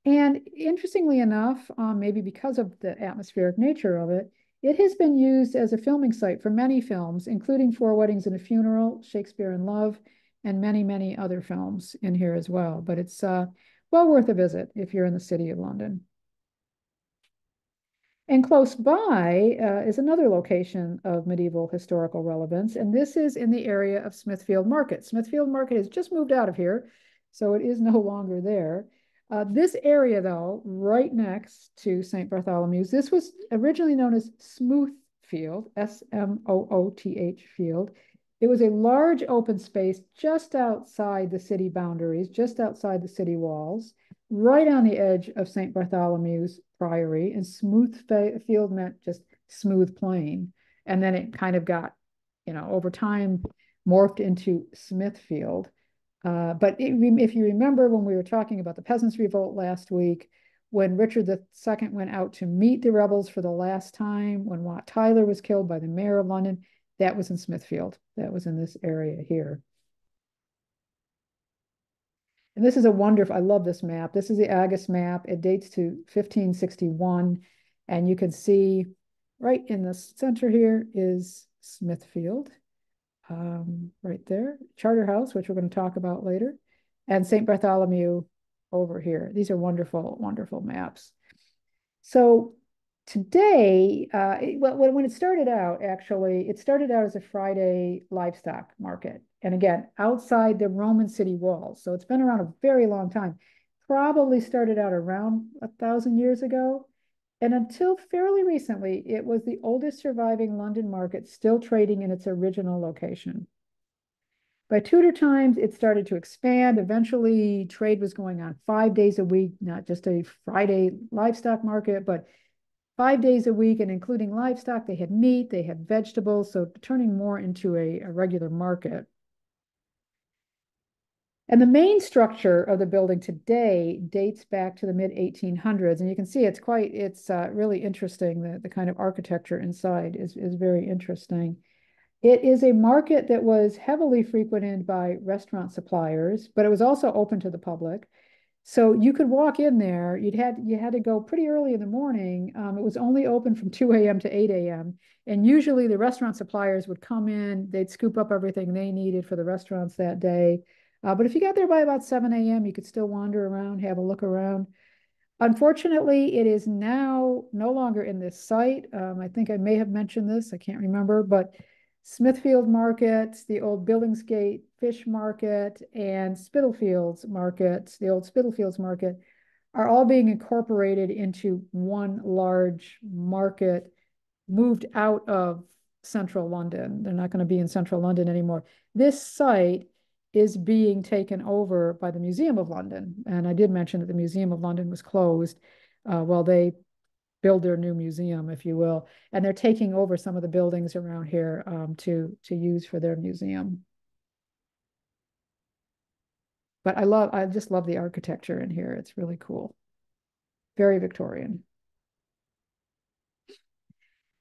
And interestingly enough, maybe because of the atmospheric nature of it, it has been used as a filming site for many films, including Four Weddings and a Funeral, Shakespeare in Love, and many, many other films in here as well. But it's well worth a visit if you're in the City of London. And close by is another location of medieval historical relevance, and this is in the area of Smithfield Market. Smithfield Market has just moved out of here, so it is no longer there. This area, though, right next to St. Bartholomew's, this was originally known as Smoothfield, S-M-O-O-T-H Field. It was a large open space just outside the city boundaries, just outside the city walls, right on the edge of St. Bartholomew's Priory, and Smoothfield meant just smooth plain. And then it kind of got, over time, morphed into Smithfield. But if you remember when we were talking about the Peasants' Revolt last week, when Richard II went out to meet the rebels for the last time, when Wat Tyler was killed by the mayor of London, that was in Smithfield. That was in this area here. And this is I love this map. This is the Agus map. It dates to 1561. And you can see right in the center here is Smithfield, right there, Charterhouse, which we're going to talk about later, and St. Bartholomew over here. These are wonderful, wonderful maps. So today, well, when it started out, actually, it started out as a Friday livestock market. And again, outside the Roman city walls. So it's been around a very long time. Probably started out around 1,000 years ago. And until fairly recently, it was the oldest surviving London market still trading in its original location. By Tudor times, it started to expand. Eventually, trade was going on 5 days a week, not just a Friday livestock market, but 5 days a week. And including livestock, they had meat, they had vegetables, so turning more into a regular market. And the main structure of the building today dates back to the mid 1800s. And you can see it's really interesting. The kind of architecture inside is very interesting. It is a market that was heavily frequented by restaurant suppliers, but it was also open to the public. So you could walk in there. You had to go pretty early in the morning. It was only open from 2 a.m. to 8 a.m. And usually the restaurant suppliers would come in, they'd scoop up everything they needed for the restaurants that day. But if you got there by about 7 a.m., you could still wander around, have a look around. Unfortunately, it is now no longer in this site. I think I may have mentioned this, I can't remember, but Smithfield Market, the old Billingsgate Fish Market, and Spitalfields Market, the old Spitalfields Market, are all being incorporated into one large market, moved out of central London. They're not going to be in central London anymore. This site is being taken over by the Museum of London. And I did mention that the Museum of London was closed while they build their new museum, if you will. And they're taking over some of the buildings around here to use for their museum. But I just love the architecture in here. It's really cool. Very Victorian.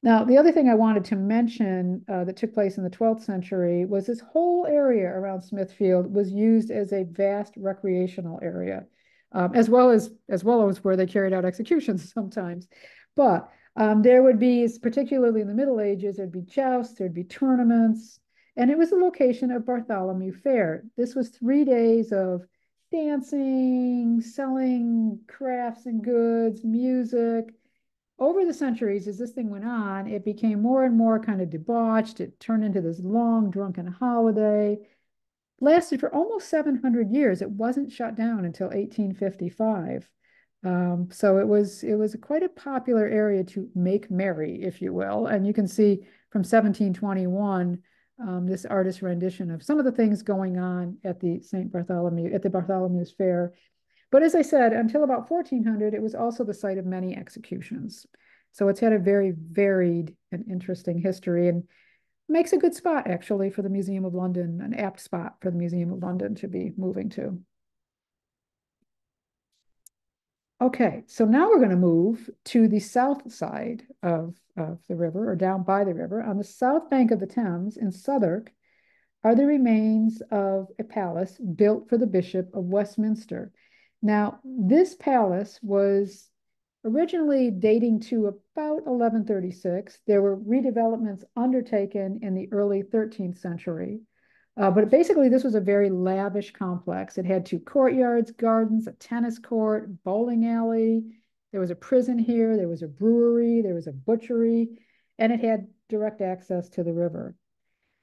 Now, the other thing I wanted to mention that took place in the 12th century was this whole area around Smithfield was used as a vast recreational area, as well as where they carried out executions sometimes. But there would be, particularly in the Middle Ages, there'd be jousts, there'd be tournaments, and it was the location of Bartholomew Fair. This was 3 days of dancing, selling crafts and goods, music. Over the centuries, as this thing went on, it became more and more kind of debauched. It turned into this long, drunken holiday. Lasted for almost 700 years. It wasn't shut down until 1855. So it was quite a popular area to make merry, if you will. And you can see from 1721 this artist's rendition of some of the things going on at the Bartholomew's Fair. But as I said, until about 1400, it was also the site of many executions. So it's had a very varied and interesting history and makes a good spot, actually, for the Museum of London, an apt spot for the Museum of London to be moving to. Okay, so now we're going to move to the south side of the river, or down by the river. On the south bank of the Thames in Southwark are the remains of a palace built for the Bishop of Westminster. Now, this palace was originally dating to about 1136. There were redevelopments undertaken in the early 13th century. But basically, this was a very lavish complex. It had two courtyards, gardens, a tennis court, bowling alley. There was a prison here. There was a brewery. There was a butchery. And it had direct access to the river.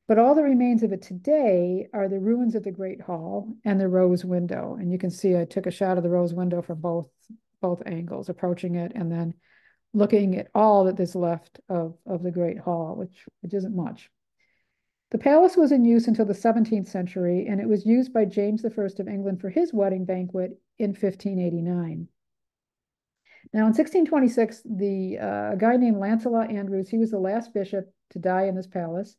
But all the remains of it today are the ruins of the Great Hall and the Rose Window. And you can see I took a shot of the Rose Window from both angles, approaching it and then looking at all that is left of the Great Hall, which isn't much. The palace was in use until the 17th century, and it was used by James I of England for his wedding banquet in 1589. Now, in 1626, a guy named Lancelot Andrews, he was the last bishop to die in this palace.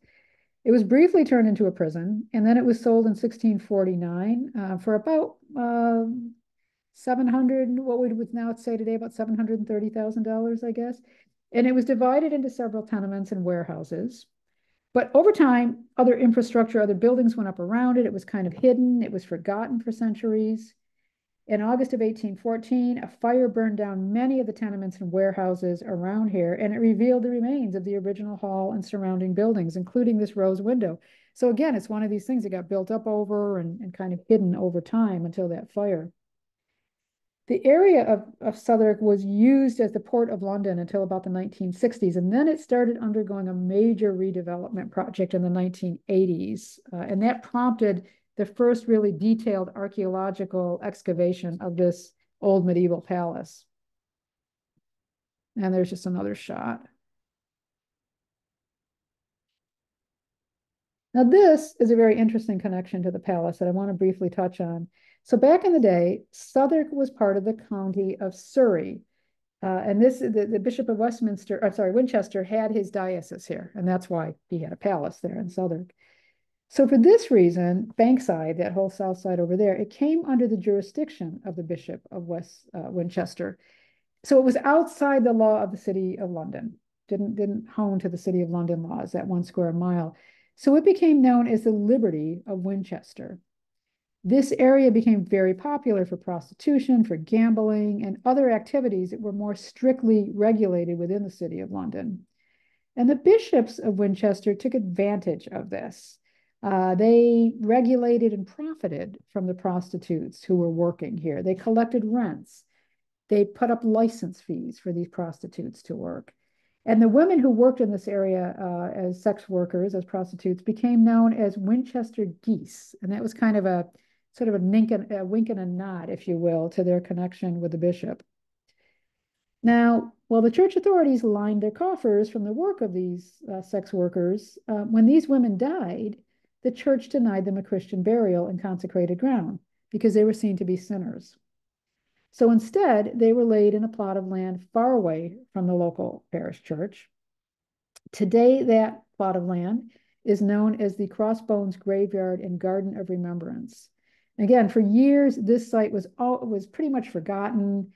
It was briefly turned into a prison, and then it was sold in 1649 for about 700, what we would now say today, about $730,000, I guess. And it was divided into several tenements and warehouses. But over time, other infrastructure, other buildings went up around it. It was kind of hidden. It was forgotten for centuries. In August of 1814, a fire burned down many of the tenements and warehouses around here, and it revealed the remains of the original hall and surrounding buildings, including this rose window. So again, it's one of these things that got built up over and kind of hidden over time until that fire. The area of Southwark was used as the port of London until about the 1960s, and then it started undergoing a major redevelopment project in the 1980s, and that prompted the first really detailed archaeological excavation of this old medieval palace. And there's just another shot. Now, this is a very interesting connection to the palace that I want to briefly touch on. So back in the day, Southwark was part of the county of Surrey. And the Bishop of Winchester had his diocese here, and that's why he had a palace there in Southwark. So for this reason, Bankside, that whole south side over there, it came under the jurisdiction of the Bishop of Winchester. So it was outside the law of the City of London, didn't hone to the City of London laws, that 1 square mile. So it became known as the Liberty of Winchester. This area became very popular for prostitution, for gambling, and other activities that were more strictly regulated within the City of London. And the bishops of Winchester took advantage of this. They regulated and profited from the prostitutes who were working here. They collected rents. They put up license fees for these prostitutes to work. And the women who worked in this area as sex workers, as prostitutes, became known as Winchester geese. And that was kind of a sort of a wink and a nod, if you will, to their connection with the bishop. Now, while the church authorities lined their coffers from the work of these sex workers, when these women died, the church denied them a Christian burial in consecrated ground because they were seen to be sinners. So instead, they were laid in a plot of land far away from the local parish church. Today, that plot of land is known as the Crossbones Graveyard and Garden of Remembrance. Again, for years, this site was pretty much forgotten.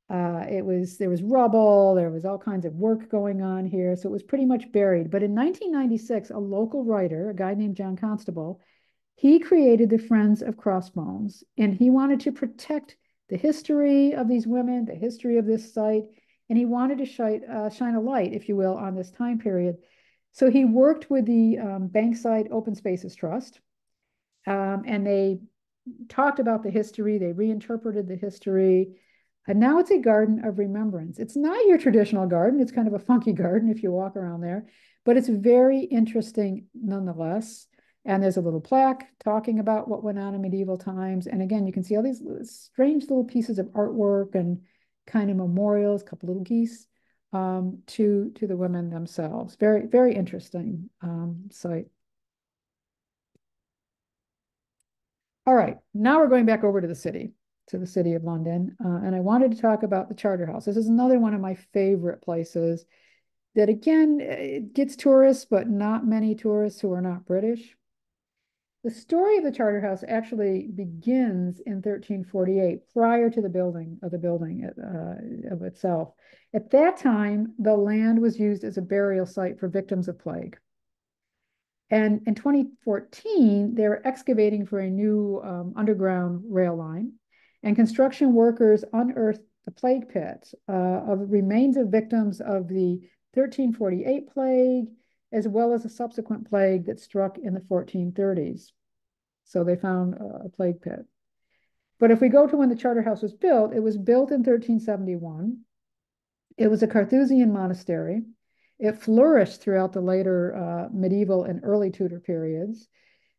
There was rubble, there was all kinds of work going on here, so it was pretty much buried. But in 1996, a local writer, a guy named John Constable, he created the Friends of Crossbones, and he wanted to protect the history of these women, the history of this site, and he wanted to shine a light, if you will, on this time period. So he worked with the Bankside Open Spaces Trust, and they talked about the history, they reinterpreted the history, and now it's a garden of remembrance. It's not your traditional garden, it's kind of a funky garden if you walk around there, but it's very interesting nonetheless. And there's a little plaque talking about what went on in medieval times. And again, you can see all these strange little pieces of artwork and kind of memorials, a couple little geese to the women themselves. Very, very interesting site. All right, now we're going back over to the city of London. And I wanted to talk about the Charterhouse. This is another one of my favorite places that, again, it gets tourists, but not many tourists who are not British. The story of the Charterhouse actually begins in 1348, prior to the building of of itself. At that time, the land was used as a burial site for victims of plague. And in 2014, they were excavating for a new underground rail line, and construction workers unearthed the plague pit of remains of victims of the 1348 plague, as well as a subsequent plague that struck in the 1430s. So they found a plague pit. But if we go to when the Charterhouse was built, it was built in 1371. It was a Carthusian monastery. It flourished throughout the later medieval and early Tudor periods.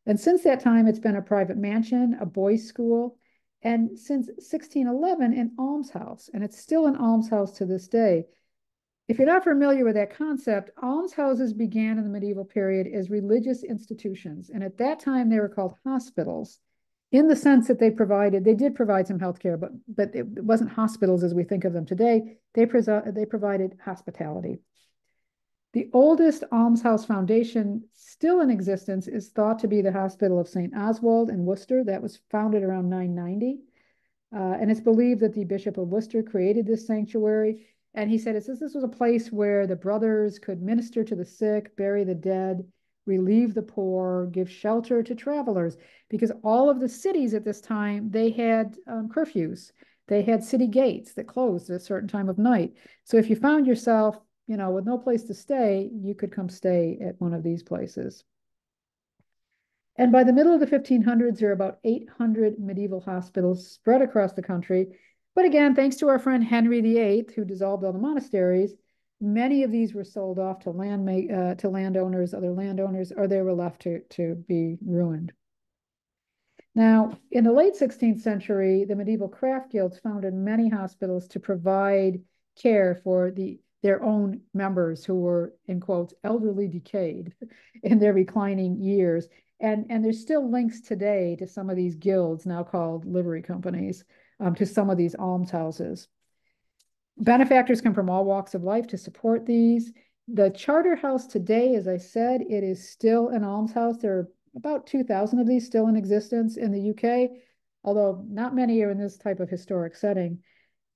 And since that time, it's been a private mansion, a boys' school, and since 1611, an almshouse. And it's still an almshouse to this day. If you're not familiar with that concept, almshouses began in the medieval period as religious institutions. And at that time, they were called hospitals in the sense that they did provide some healthcare, but it wasn't hospitals as we think of them today. They provided hospitality. The oldest almshouse foundation still in existence is thought to be the Hospital of St. Oswald in Worcester. That was founded around 990. And it's believed that the Bishop of Worcester created this sanctuary. And he said this was a place where the brothers could minister to the sick, bury the dead, relieve the poor, give shelter to travelers, because all of the cities at this time, they had curfews. They had city gates that closed at a certain time of night. So if you found yourself, with no place to stay, you could come stay at one of these places. And by the middle of the 1500s, there are about 800 medieval hospitals spread across the country. But again, thanks to our friend Henry VIII, who dissolved all the monasteries, many of these were sold off to landowners, other landowners, or they were left to be ruined. Now, in the late 16th century, the medieval craft guilds founded many hospitals to provide care for their own members who were, in quotes, elderly decayed in their reclining years. And there's still links today to some of these guilds, now called livery companies, to some of these almshouses. Benefactors come from all walks of life to support these. The charter house today, as I said, it is still an almshouse. There are about 2,000 of these still in existence in the UK, although not many are in this type of historic setting.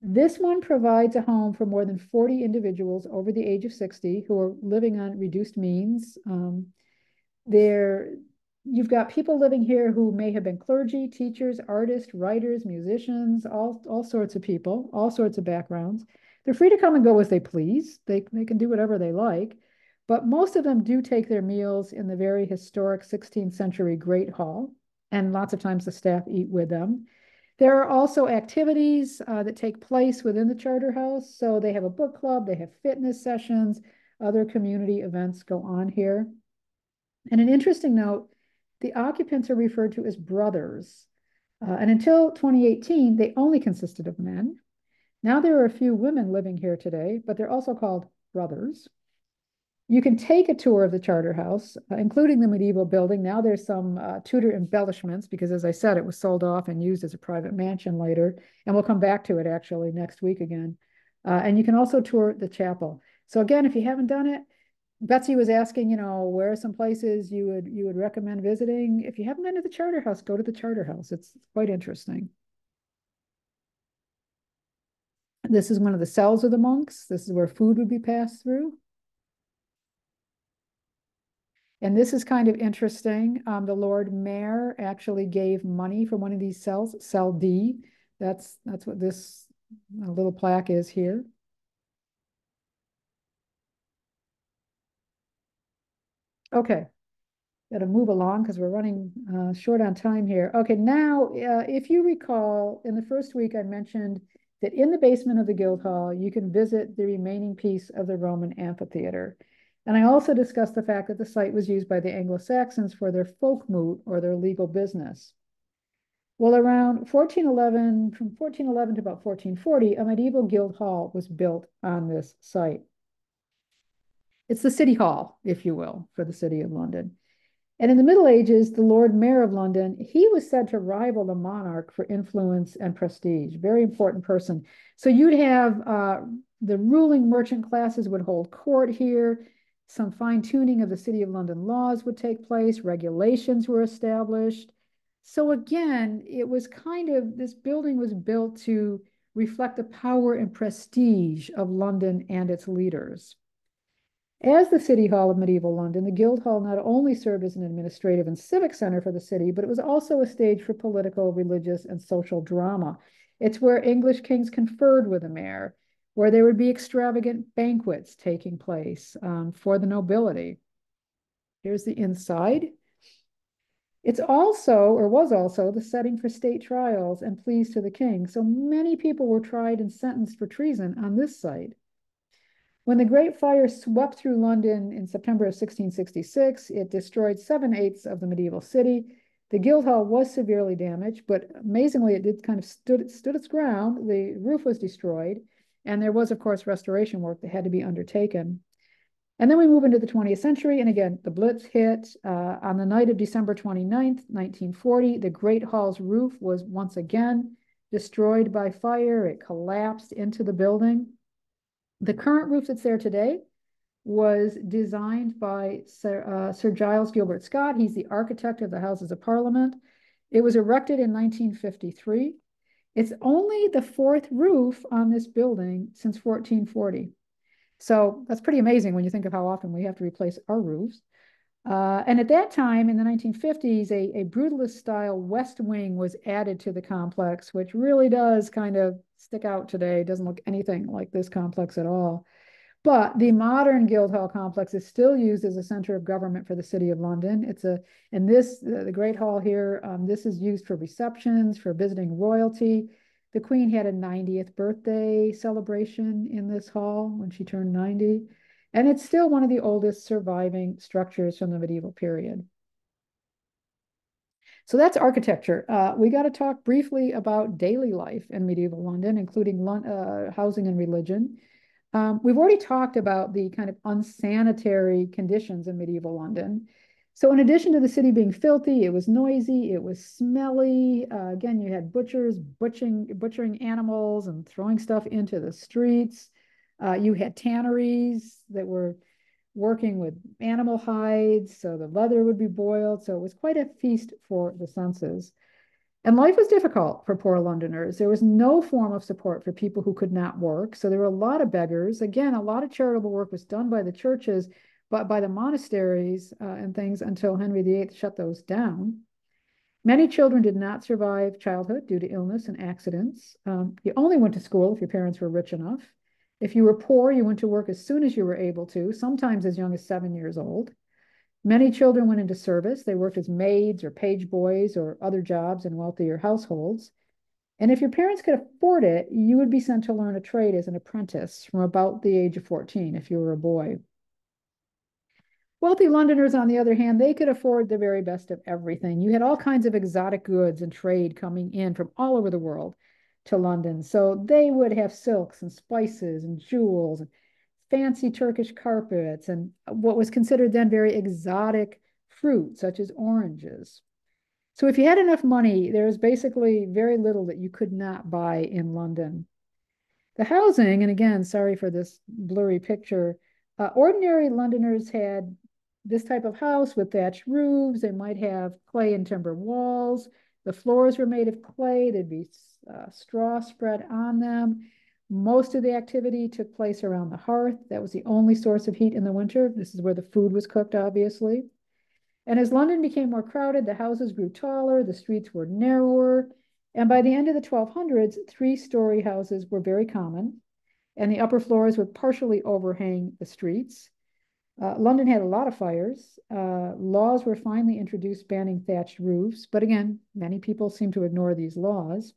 This one provides a home for more than 40 individuals over the age of 60 who are living on reduced means. You've got people living here who may have been clergy, teachers, artists, writers, musicians, all sorts of people, all sorts of backgrounds. They're free to come and go as they please. They can do whatever they like. But most of them do take their meals in the very historic 16th century Great Hall. And lots of times the staff eat with them. There are also activities that take place within the charter house. So they have a book club, they have fitness sessions, other community events go on here. And an interesting note, the occupants are referred to as brothers. And until 2018, they only consisted of men. Now there are a few women living here today, but they're also called brothers. You can take a tour of the charter house, including the medieval building. Now there's some Tudor embellishments because, as I said, it was sold off and used as a private mansion later. And we'll come back to it actually next week again. And you can also tour the chapel. So again, if you haven't done it, Betsy was asking, where are some places you would recommend visiting? If you haven't been to the charter house, go to the charter house. It's quite interesting. This is one of the cells of the monks. This is where food would be passed through. And this is kind of interesting. The Lord Mayor actually gave money for one of these cells, cell D. That's what this little plaque is here. Okay, got to move along because we're running short on time here. Okay, now, if you recall, in the first week I mentioned that in the basement of the Guildhall, you can visit the remaining piece of the Roman amphitheater. And I also discussed the fact that the site was used by the Anglo-Saxons for their folk moot or their legal business. Well, around 1411, from 1411 to about 1440, a medieval guild hall was built on this site. It's the city hall, if you will, for the city of London. And in the Middle Ages, the Lord Mayor of London, he was said to rival the monarch for influence and prestige. Very important person. So you'd have the ruling merchant classes would hold court here. Some fine tuning of the City of London laws would take place. Regulations were established. So again, it was this building was built to reflect the power and prestige of London and its leaders. As the City Hall of medieval London, the Guildhall not only served as an administrative and civic center for the city, but it was also a stage for political, religious, and social drama. It's where English kings conferred with the mayor, where there would be extravagant banquets taking place for the nobility. Here's the inside. It's also, or was also, the setting for state trials and pleas to the king. So many people were tried and sentenced for treason on this site. When the Great Fire swept through London in September of 1666, it destroyed 7/8 of the medieval city. The Guildhall was severely damaged, but amazingly, it did kind of stood its ground. The roof was destroyed, and there was, of course, restoration work that had to be undertaken. And then we move into the 20th century, and again, the Blitz hit. On the night of December 29th, 1940, the Great Hall's roof was once again destroyed by fire. It collapsed into the building. The current roof that's there today was designed by Sir Giles Gilbert Scott. He's the architect of the Houses of Parliament. It was erected in 1953. It's only the fourth roof on this building since 1440. So that's pretty amazing when you think of how often we have to replace our roofs. And at that time, in the 1950s, a brutalist style West Wing was added to the complex, which really does kind of stick out today. It doesn't look anything like this complex at all. But the modern Guildhall complex is still used as a center of government for the City of London. And the Great Hall here, this is used for receptions, for visiting royalty. The Queen had a 90th birthday celebration in this hall when she turned 90. And it's still one of the oldest surviving structures from the medieval period. So that's architecture. We got to talk briefly about daily life in medieval London, including housing and religion. We've already talked about the kind of unsanitary conditions in medieval London. So in addition to the city being filthy, it was noisy, it was smelly. Again, you had butchers butchering animals and throwing stuff into the streets. You had tanneries that were working with animal hides, so the leather would be boiled. So it was quite a feast for the senses. And life was difficult for poor Londoners. There was no form of support for people who could not work. So there were a lot of beggars. Again, a lot of charitable work was done by the churches, but by the monasteries and things until Henry VIII shut those down. Many children did not survive childhood due to illness and accidents. You only went to school if your parents were rich enough. If you were poor, you went to work as soon as you were able to, sometimes as young as 7 years old. Many children went into service. They worked as maids or page boys or other jobs in wealthier households. And if your parents could afford it, you would be sent to learn a trade as an apprentice from about the age of 14 if you were a boy. Wealthy Londoners, on the other hand, they could afford the very best of everything. You had all kinds of exotic goods and trade coming in from all over the world to London. So they would have silks and spices and jewels and fancy Turkish carpets and what was considered then very exotic fruit, such as oranges. So if you had enough money, there was basically very little that you could not buy in London. The housing, and again, sorry for this blurry picture, ordinary Londoners had this type of house with thatched roofs. They might have clay and timber walls. The floors were made of clay. There'd be straw spread on them. Most of the activity took place around the hearth. That was the only source of heat in the winter. This is where the food was cooked, obviously. And as London became more crowded, the houses grew taller, the streets were narrower. And by the end of the 1200s, three-story houses were very common, and the upper floors would partially overhang the streets. London had a lot of fires. Laws were finally introduced banning thatched roofs, but again, many people seem to ignore these laws.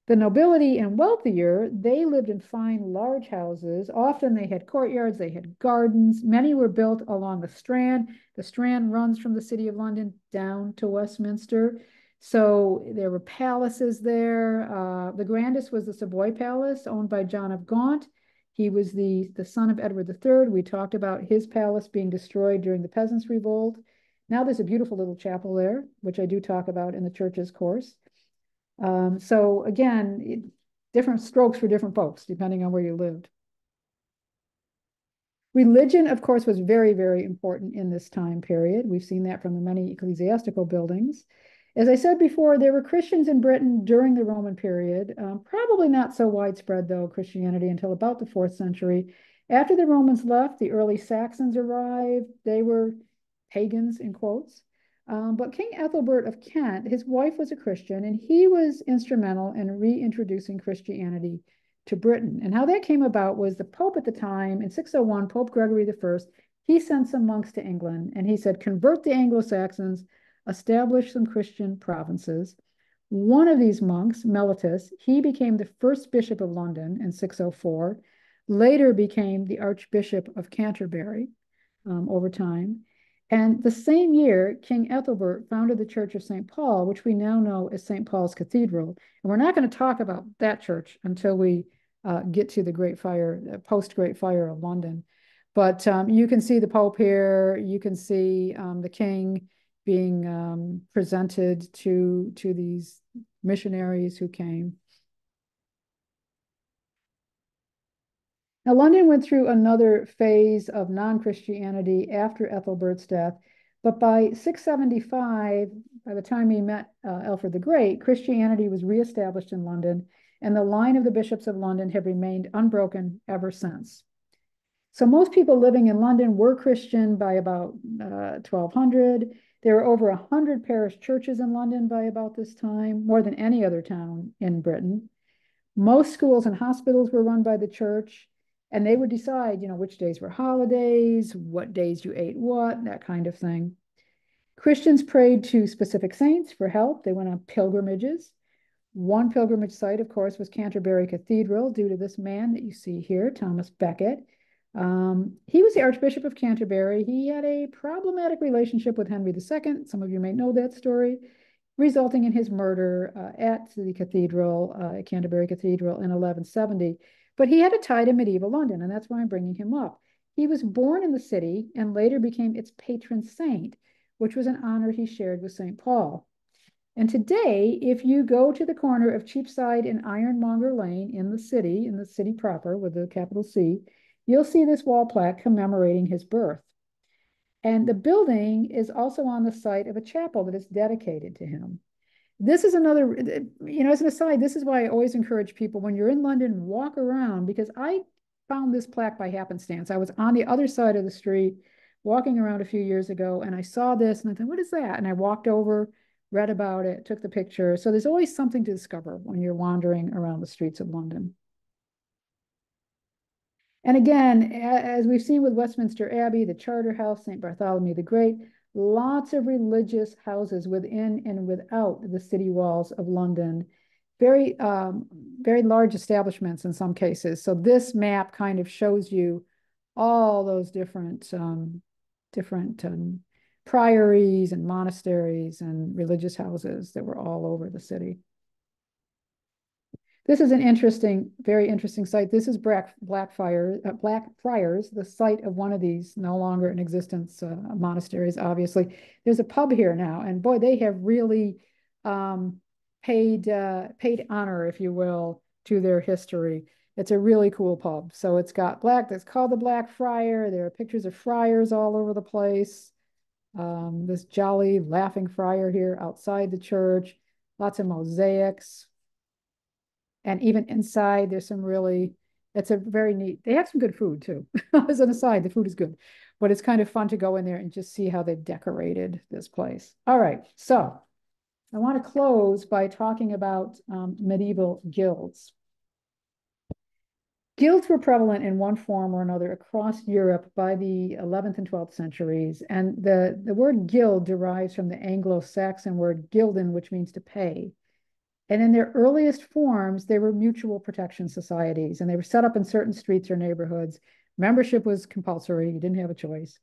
The nobility and wealthier, they lived in fine, large houses. Often they had courtyards, they had gardens. Many were built along the Strand. The Strand runs from the City of London down to Westminster. So there were palaces there. The grandest was the Savoy Palace, owned by John of Gaunt. He was the son of Edward III. We talked about his palace being destroyed during the Peasants' Revolt. Now there's a beautiful little chapel there, which I do talk about in the church's course. So again, different strokes for different folks, depending on where you lived. Religion, of course, was very, very important in this time period. We've seen that from the many ecclesiastical buildings. As I said before, there were Christians in Britain during the Roman period, probably not so widespread, though, Christianity until about the 4th century. After the Romans left, the early Saxons arrived. They were pagans, in quotes. But King Ethelbert of Kent, his wife was a Christian, and he was instrumental in reintroducing Christianity to Britain. And how that came about was the Pope at the time, in 601, Pope Gregory I, he sent some monks to England, and he said, convert the Anglo-Saxons, establish some Christian provinces. One of these monks, Mellitus, he became the first bishop of London in 604, later became the Archbishop of Canterbury over time. And the same year, King Ethelbert founded the Church of St. Paul, which we now know as St. Paul's Cathedral. And we're not going to talk about that church until we get to the Great Fire, post-Great Fire of London. But you can see the Pope here. You can see the King being presented to these missionaries who came. Now, London went through another phase of non-Christianity after Ethelbert's death, but by 675, by the time he met Alfred the Great, Christianity was reestablished in London, and the line of the bishops of London have remained unbroken ever since. So most people living in London were Christian by about 1200. There were over 100 parish churches in London by about this time, more than any other town in Britain. Most schools and hospitals were run by the church, and they would decide, which days were holidays, what days you ate what, that kind of thing. Christians prayed to specific saints for help. They went on pilgrimages. One pilgrimage site, of course, was Canterbury Cathedral, due to this man that you see here, Thomas Becket. He was the Archbishop of Canterbury. He had a problematic relationship with Henry II. Some of you may know that story, resulting in his murder at the cathedral, Canterbury Cathedral, in 1170. But he had a tie to medieval London, and that's why I'm bringing him up. He was born in the city and later became its patron saint, which was an honor he shared with St. Paul. And today, if you go to the corner of Cheapside and Ironmonger Lane in the city proper with the capital C, you'll see this wall plaque commemorating his birth. And the building is also on the site of a chapel that is dedicated to him. This is another, as an aside, this is why I always encourage people when you're in London, walk around, because I found this plaque by happenstance. I was on the other side of the street walking around a few years ago, and I saw this and I thought, what is that? And I walked over, read about it, took the picture. So there's always something to discover when you're wandering around the streets of London. And again, as we've seen with Westminster Abbey, the Charterhouse, St. Bartholomew the Great, lots of religious houses within and without the city walls of London. Very, very large establishments in some cases. So this map kind of shows you all those different priories and monasteries and religious houses that were all over the city. This is an very interesting site. This is Blackfriars, the site of one of these no longer in existence monasteries, obviously. There's a pub here now, and boy, they have really paid honor, if you will, to their history. It's a really cool pub. So it's called the Black Friar. There are pictures of friars all over the place. This jolly laughing friar here outside the church, lots of mosaics. And even inside, there's it's a very neat, they have some good food too. As an aside, the food is good, but it's kind of fun to go in there and just see how they've decorated this place. All right, so I want to close by talking about medieval guilds. Guilds were prevalent in one form or another across Europe by the 11th and 12th centuries. And the word guild derives from the Anglo-Saxon word gilden, which means to pay. And in their earliest forms, they were mutual protection societies, and they were set up in certain streets or neighborhoods. Membership was compulsory, you didn't have a choice.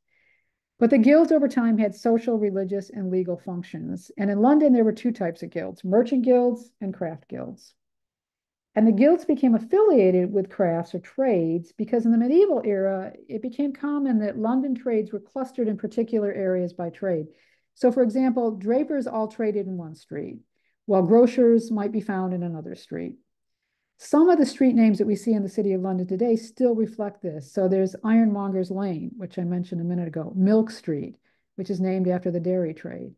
But the guilds over time had social, religious, and legal functions. And in London, there were two types of guilds, merchant guilds and craft guilds. And the guilds became affiliated with crafts or trades because in the medieval era, it became common that London trades were clustered in particular areas by trade. So for example, drapers all traded in one street, while grocers might be found in another street. Some of the street names that we see in the city of London today still reflect this. So there's Ironmonger's Lane, which I mentioned a minute ago, Milk Street, which is named after the dairy trade.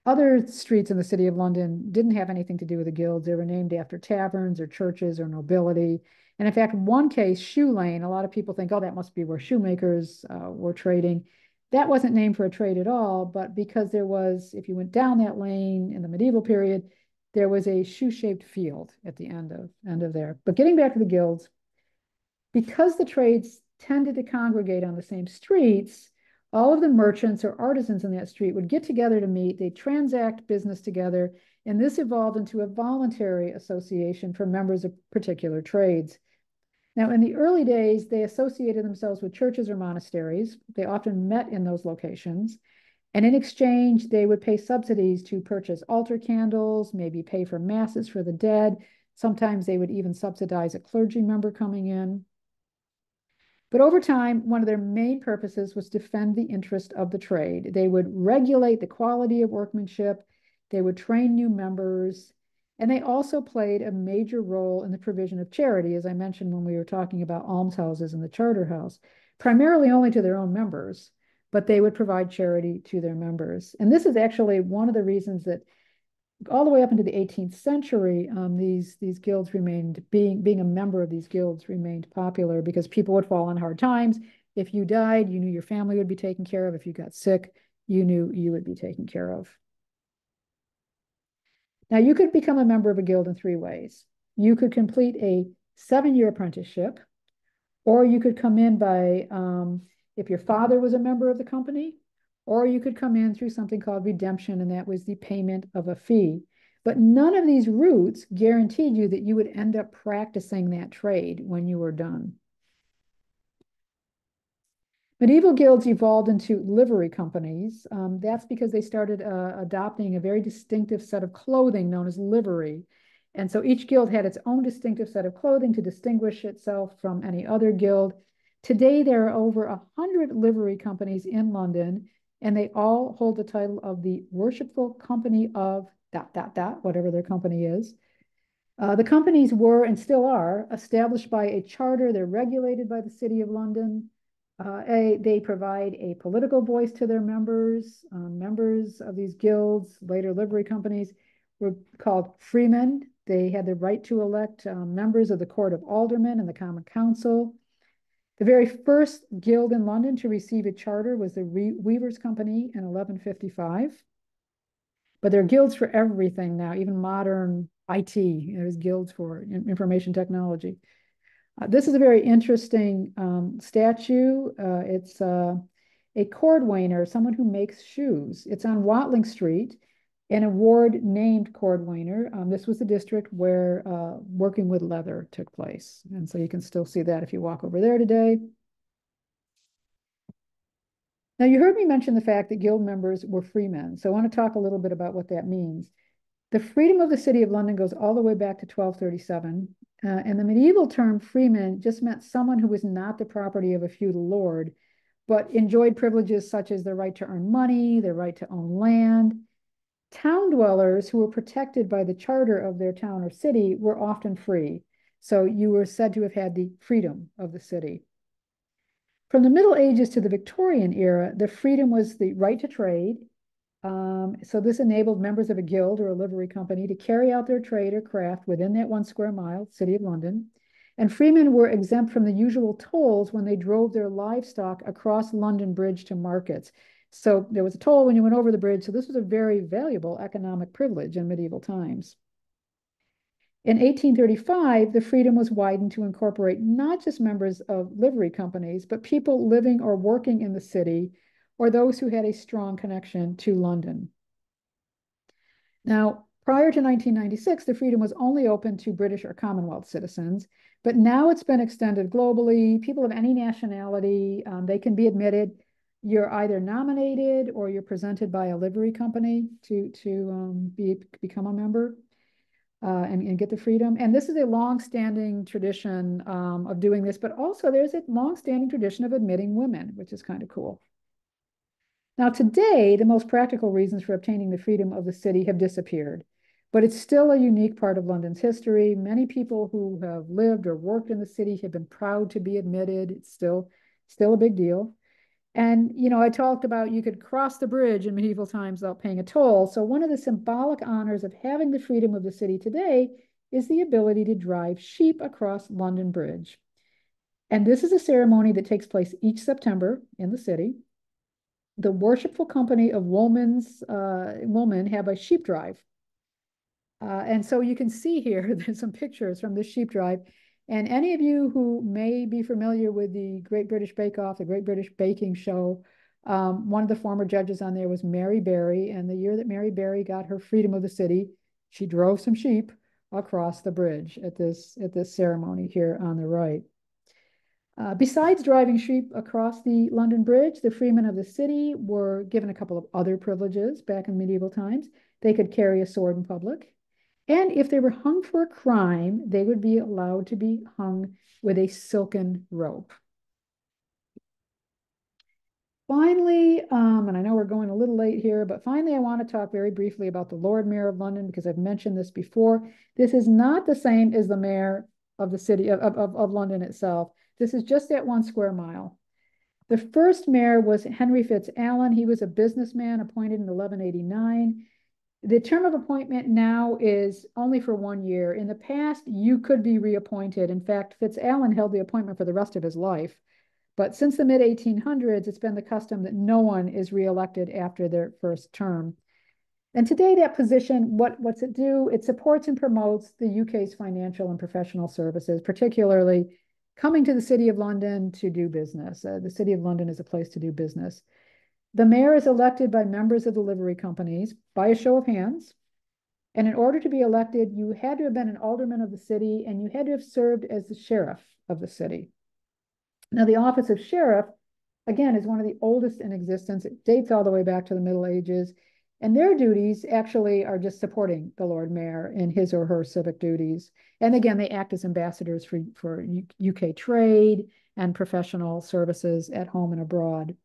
Other streets in the city of London didn't have anything to do with the guilds. They were named after taverns or churches or nobility. And in fact, one case, Shoe Lane, a lot of people think, oh, that must be where shoemakers were trading. That wasn't named for a trade at all, but because there was, if you went down that lane in the medieval period, there was a shoe-shaped field at the end of there. But getting back to the guilds, because the trades tended to congregate on the same streets, all of the merchants or artisans in that street would get together to meet, they'd transact business together, and this evolved into a voluntary association for members of particular trades. Now, in the early days, they associated themselves with churches or monasteries. They often met in those locations. And in exchange, they would pay subsidies to purchase altar candles, maybe pay for masses for the dead. Sometimes they would even subsidize a clergy member coming in. But over time, one of their main purposes was to defend the interest of the trade. They would regulate the quality of workmanship, they would train new members, and they also played a major role in the provision of charity, as I mentioned when we were talking about almshouses in the Charterhouse, primarily only to their own members, but they would provide charity to their members. And this is actually one of the reasons that all the way up into the 18th century, these guilds remained, being a member of these guilds remained popular because people would fall on hard times. If you died, you knew your family would be taken care of. If you got sick, you knew you would be taken care of. Now, you could become a member of a guild in three ways. You could complete a 7-year apprenticeship, or you could come in by, if your father was a member of the company, or you could come in through something called redemption, and that was the payment of a fee. But none of these routes guaranteed you that you would end up practicing that trade when you were done. Medieval guilds evolved into livery companies. That's because they started adopting a very distinctive set of clothing known as livery. And so each guild had its own distinctive set of clothing to distinguish itself from any other guild. Today, there are over 100 livery companies in London, and they all hold the title of the Worshipful Company of ... whatever their company is. The companies were and still are established by a charter. They're regulated by the City of London. They provide a political voice to their members. Members of these guilds, later livery companies, were called freemen. They had the right to elect members of the Court of Aldermen and the Common Council. The very first guild in London to receive a charter was the Weavers' Company in 1155. But there are guilds for everything now, even modern IT. There's guilds for information technology. This is a very interesting statue. It's a cordwainer, someone who makes shoes. It's on Watling Street, an award named cordwainer. This was the district where working with leather took place. And so you can still see that if you walk over there today. Now, you heard me mention the fact that guild members were freemen. So I want to talk a little bit about what that means. The freedom of the City of London goes all the way back to 1237. And the medieval term freeman just meant someone who was not the property of a feudal lord, but enjoyed privileges such as the right to earn money, the right to own land. Town dwellers who were protected by the charter of their town or city were often free. So you were said to have had the freedom of the city. From the Middle Ages to the Victorian era, the freedom was the right to trade. So this enabled members of a guild or a livery company to carry out their trade or craft within that 1 square mile, City of London. And freemen were exempt from the usual tolls when they drove their livestock across London Bridge to markets. So there was a toll when you went over the bridge. So this was a very valuable economic privilege in medieval times. In 1835, the freedom was widened to incorporate not just members of livery companies, but people living or working in the city, or those who had a strong connection to London. Now, prior to 1996, the freedom was only open to British or Commonwealth citizens, but now it's been extended globally. People of any nationality, they can be admitted. You're either nominated or you're presented by a livery company to become a member. And get the freedom. And this is a long-standing tradition of doing this, but also there's a long-standing tradition of admitting women, which is kind of cool. Now, today, the most practical reasons for obtaining the freedom of the city have disappeared, but it's still a unique part of London's history. Many people who have lived or worked in the city have been proud to be admitted. It's still a big deal. And, you know, I talked about you could cross the bridge in medieval times without paying a toll. So one of the symbolic honors of having the freedom of the city today is the ability to drive sheep across London Bridge. And this is a ceremony that takes place each September in the city. The Worshipful Company of Woolmen have a sheep drive. And so you can see here, there's some pictures from this sheep drive. And any of you who may be familiar with the Great British Bake Off, the Great British Baking Show, one of the former judges on there was Mary Berry. And the year that Mary Berry got her freedom of the city, she drove some sheep across the bridge at this ceremony here on the right. Besides driving sheep across the London Bridge, the freemen of the city were given a couple of other privileges back in medieval times. They could carry a sword in public. And if they were hung for a crime, they would be allowed to be hung with a silken rope. Finally, and I know we're going a little late here, but finally I want to talk very briefly about the Lord Mayor of London, because I've mentioned this before. This is not the same as the mayor of the city of London itself. This is just that 1 square mile. The first mayor was Henry Fitzalan. He was a businessman appointed in 1189. The term of appointment now is only for 1 year. In the past, you could be reappointed. In fact, Fitzalan held the appointment for the rest of his life. But since the mid 1800s, it's been the custom that no one is reelected after their first term. And today, that position, what's it do? It supports and promotes the UK's financial and professional services, particularly coming to the City of London to do business. The City of London is a place to do business. The mayor is elected by members of the livery companies by a show of hands. And in order to be elected, you had to have been an alderman of the city and you had to have served as the sheriff of the city. Now, the office of sheriff, again, is one of the oldest in existence. It dates all the way back to the Middle Ages. And their duties actually are just supporting the Lord Mayor in his or her civic duties. And again, they act as ambassadors for UK trade and professional services at home and abroad.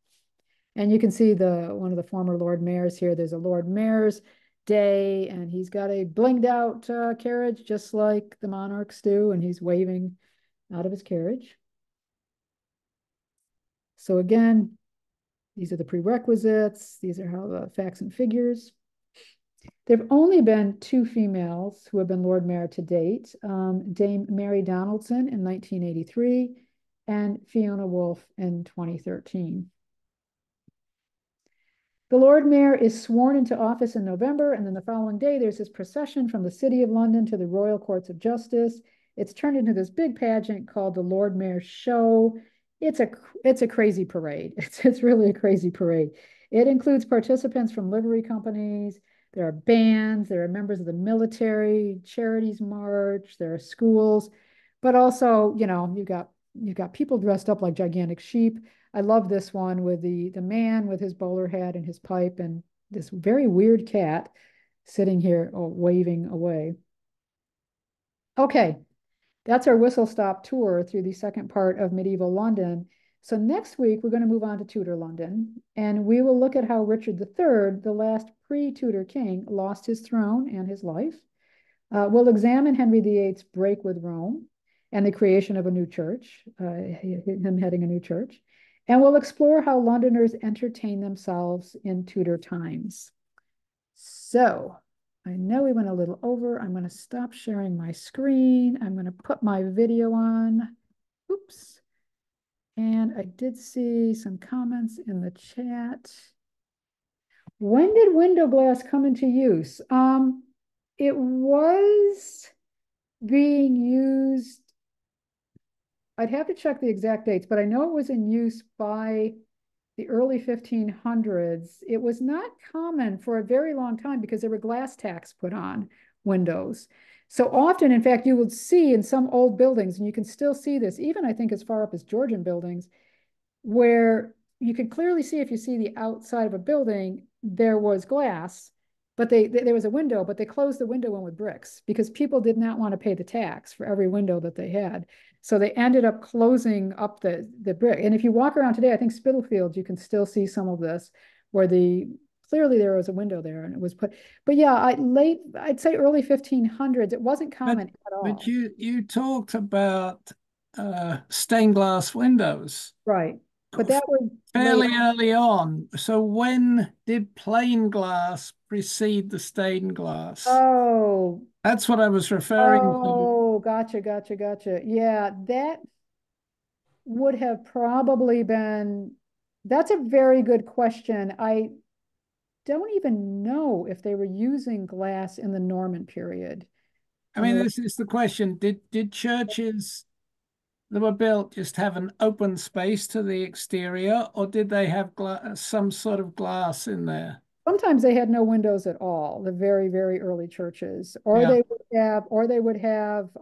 And you can see one of the former Lord Mayors here. There's a Lord Mayor's Day, and he's got a blinged out carriage, just like the monarchs do, and he's waving out of his carriage. So again, these are the prerequisites. These are how the facts and figures. There have only been two females who have been Lord Mayor to date, Dame Mary Donaldson in 1983 and Fiona Woolf in 2013. The Lord Mayor is sworn into office in November, and then the following day, there's this procession from the City of London to the Royal Courts of Justice. It's turned into this big pageant called the Lord Mayor Show. It's a crazy parade. It's really a crazy parade. It includes participants from livery companies. There are bands. There are members of the military, charities march. There are schools, but also, you've got people dressed up like gigantic sheep. I love this one with the man with his bowler hat and his pipe and this very weird cat sitting here waving away. Okay, that's our whistle stop tour through the second part of medieval London. So next week, we're going to move on to Tudor London, and we will look at how Richard III, the last pre-Tudor king, lost his throne and his life. We'll examine Henry VIII's break with Rome and the creation of a new church, him heading a new church. And we'll explore how Londoners entertain themselves in Tudor times. So I know we went a little over. I'm going to stop sharing my screen. I'm going to put my video on. Oops. And I did see some comments in the chat. When did window glass come into use? It was being used, I'd have to check the exact dates, but I know it was in use by the early 1500s. It was not common for a very long time because there were glass tacks put on windows. So often, in fact, you would see in some old buildings, and you can still see this, even I think as far up as Georgian buildings, where you can clearly see, if you see the outside of a building, there was glass, but there was a window, but they closed the window in with bricks because people did not want to pay the tax for every window that they had. So they ended up closing up the brick. And if you walk around today, I think Spitalfields, you can still see some of this where clearly there was a window there and it was put. But yeah, I'd say early 1500s. It wasn't common at all. But you talked about stained glass windows. Right. But that was fairly early on. So when did plain glass precede the stained glass? Oh, that's what I was referring to. Oh, gotcha. Yeah, that would have probably been, that's a very good question. I don't even know if they were using glass in the Norman period. I mean, this is the question. Did churches that were built just have an open space to the exterior, or did they have some sort of glass in there? Sometimes they had no windows at all, the very, very early churches, or Yeah. they would have,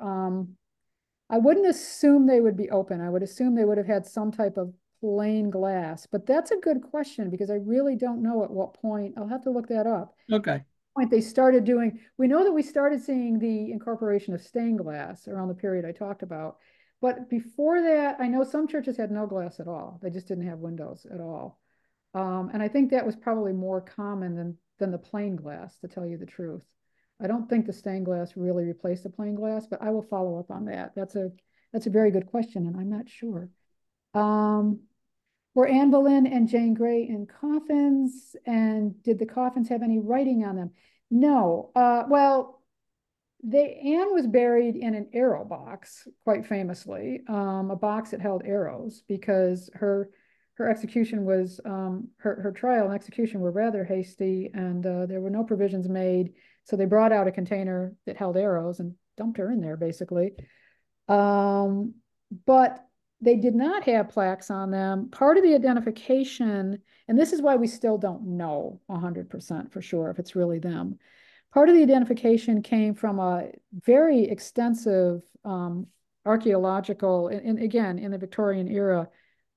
I wouldn't assume they would be open. I would assume they would have had some type of plain glass, but that's a good question because I really don't know at what point. I'll have to look that up. Okay. Point they started doing, we know that we started seeing the incorporation of stained glass around the period I talked about. But before that, I know some churches had no glass at all. They just didn't have windows at all. And I think that was probably more common than the plain glass, to tell you the truth. I don't think the stained glass really replaced the plain glass, but I will follow up on that. That's a very good question, and I'm not sure. Were Anne Boleyn and Jane Grey in coffins, and did the coffins have any writing on them? No. Well, Anne was buried in an arrow box, quite famously, a box that held arrows, because her execution was her trial and execution were rather hasty, and there were no provisions made. So they brought out a container that held arrows and dumped her in there, basically. But they did not have plaques on them. Part of the identification, and this is why we still don't know 100% for sure if it's really them. Part of the identification came from a very extensive archaeological, and again, in the Victorian era,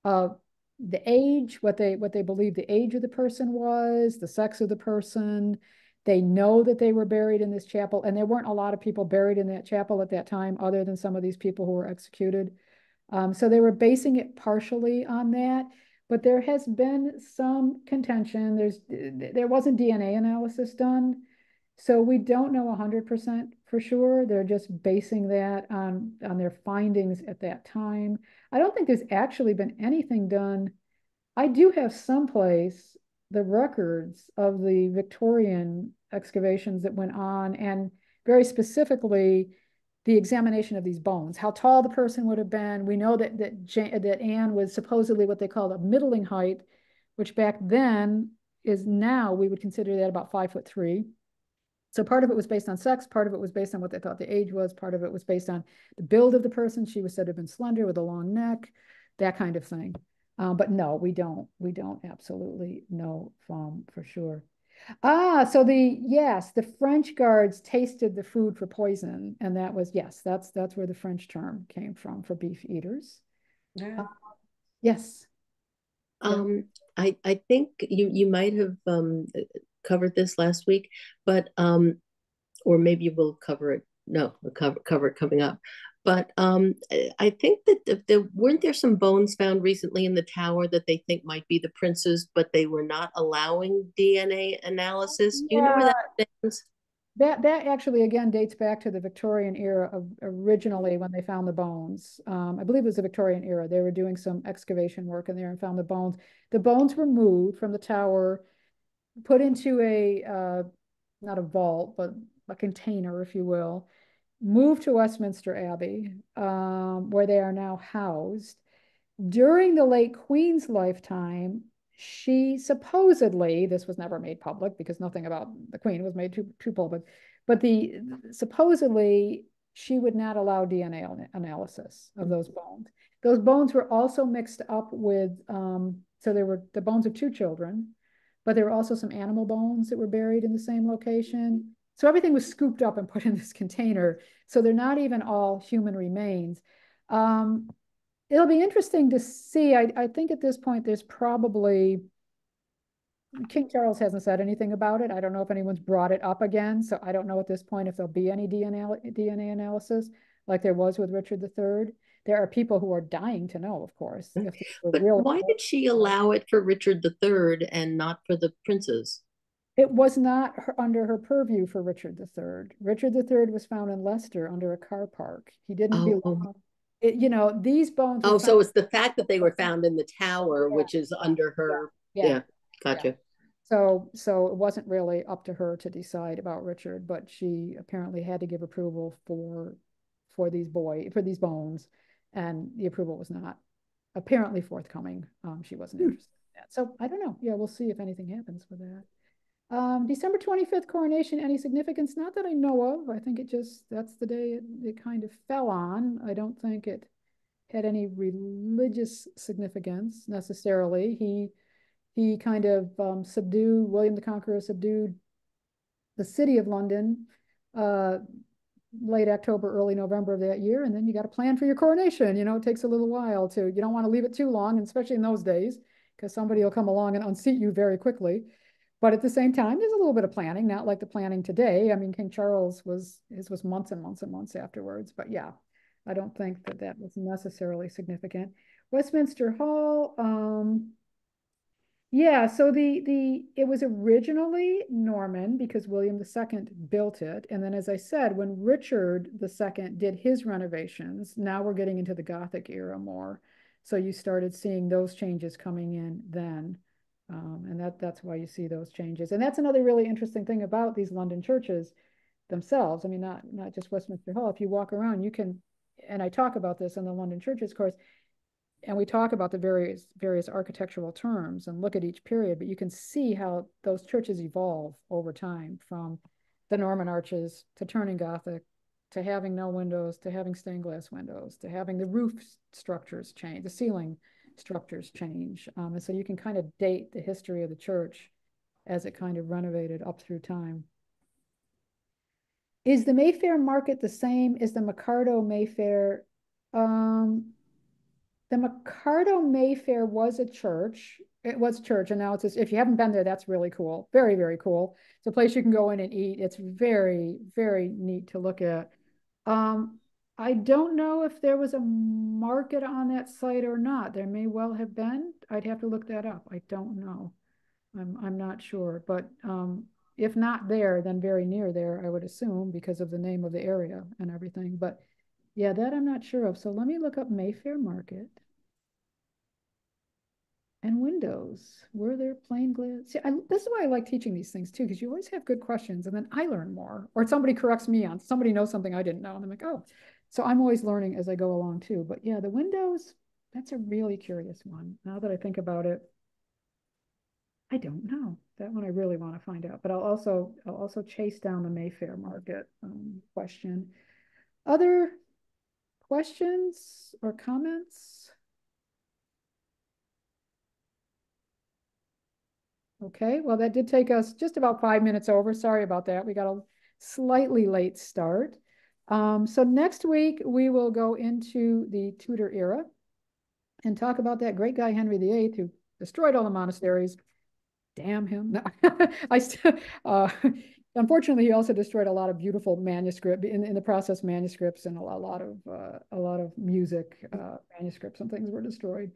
the age, what they believe the age of the person was, the sex of the person. They know that they were buried in this chapel, and there weren't a lot of people buried in that chapel at that time, other than some of these people who were executed. So they were basing it partially on that, but there has been some contention. There wasn't DNA analysis done, so we don't know 100% for sure. They're just basing that on their findings at that time. I don't think there's actually been anything done. I do have someplace the records of the Victorian excavations that went on, and very specifically the examination of these bones, how tall the person would have been. We know that Anne was supposedly what they called a middling height, which back then is now we would consider that about 5'3". So part of it was based on sex, part of it was based on what they thought the age was, part of it was based on the build of the person. She was said to have been slender with a long neck, that kind of thing. But no, we don't absolutely know for sure. So yes, the French guards tasted the food for poison, and that was, yes, that's where the French term came from for beef eaters. Yeah. Yes. I think you might have covered this last week, but or maybe we'll cover it. No, we'll cover it coming up. But I think that weren't there some bones found recently in the tower that they think might be the prince's, but they were not allowing DNA analysis. Do you know where that stands? That actually again dates back to the Victorian era of originally when they found the bones. I believe it was the Victorian era. They were doing some excavation work in there and found the bones. The bones were moved from the tower, put into a not a vault, but a container, if you will, moved to Westminster Abbey, where they are now housed. During the late Queen's lifetime, she supposedly, this was never made public because nothing about the Queen was made too public, but supposedly she would not allow DNA analysis of those bones. Those bones were also mixed up with, so there were the bones of two children, but there were also some animal bones that were buried in the same location. So everything was scooped up and put in this container. So they're not even all human remains. It'll be interesting to see. I think at this point, there's probably, King Charles hasn't said anything about it. I don't know if anyone's brought it up again. So I don't know at this point if there'll be any DNA analysis like there was with Richard III. There are people who are dying to know, of course. But why did she allow it for Richard III and not for the princes? It was not under her purview for Richard III. Richard III was found in Leicester under a car park. He didn't belong. These bones. Oh, so it's the fact that they were found in the tower, which is under her. Yeah, gotcha. Yeah. So it wasn't really up to her to decide about Richard, but she apparently had to give approval for these bones, and the approval was not apparently forthcoming. She wasn't interested in that. So I don't know. Yeah, we'll see if anything happens with that. December 25th coronation, any significance? Not that I know of. I think that's the day it kind of fell on. I don't think it had any religious significance necessarily. He kind of William the Conqueror subdued the city of London late October, early November of that year, and then you got to plan for your coronation. It takes a little while you don't want to leave it too long, especially in those days, because somebody will come along and unseat you very quickly. But at the same time, there's a little bit of planning, not like the planning today. I mean, King Charles was months and months and months afterwards. But yeah, I don't think that was necessarily significant. Westminster Hall, yeah, so it was originally Norman because William II built it. And then, as I said, when Richard II did his renovations, now we're getting into the Gothic era more. So you started seeing those changes coming in then. And that's why you see those changes. And that's another really interesting thing about these London churches. themselves. I mean, not just Westminster Hall. If you walk around, you can, and I talk about this in the London Churches course, and we talk about the various architectural terms and look at each period, but you can see how those churches evolve over time, from the Norman arches to turning Gothic, to having no windows, to having stained glass windows, to having the roof structures change, the ceiling structures change. And so you can kind of date the history of the church as it kind of renovated up through time. Is the Mayfair Market the same as the Mercado Mayfair? The Mercado Mayfair was a church. It was a church, and now it's if you haven't been there, that's really cool. Very, very cool. It's a place you can go in and eat. It's very, very neat to look at. I don't know if there was a market on that site or not. There may well have been. I'd have to look that up. I don't know. I'm not sure, but if not there, then very near there, I would assume, because of the name of the area and everything. But yeah, that I'm not sure of. So let me look up Mayfair Market. And windows. Were there plain glass? See, this is why I like teaching these things too, because you always have good questions, and then I learn more, or somebody corrects me on, somebody knows something I didn't know, and I'm like, oh. So I'm always learning as I go along too. But yeah, the windows, that's a really curious one. Now that I think about it, I don't know. That one I really want to find out. But I'll also chase down the Mayfair Market question. Other questions or comments? Okay, well, that did take us just about 5 minutes over. Sorry about that. We got a slightly late start. So next week, we will go into the Tudor era and talk about that great guy, Henry VIII, who destroyed all the monasteries. Damn him. No. Unfortunately, he also destroyed a lot of beautiful manuscript in the process, manuscripts, and a lot of music manuscripts and things were destroyed.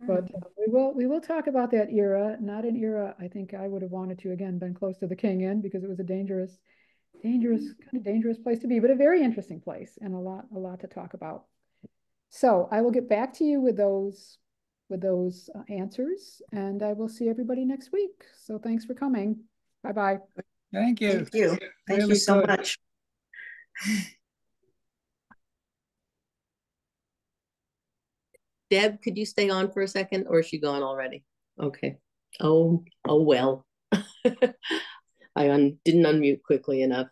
But we will talk about that era. Not an era I think I would have wanted to, again, been close to the king in, because it was a dangerous place to be, but a very interesting place, and a lot to talk about. So I will get back to you with those answers, and I will see everybody next week. So thanks for coming. Bye-bye. Thank you. Thank you. Thank Really you so good. much. Deb, could you stay on for a second, or is she gone already? Okay. Oh well. I didn't unmute quickly enough.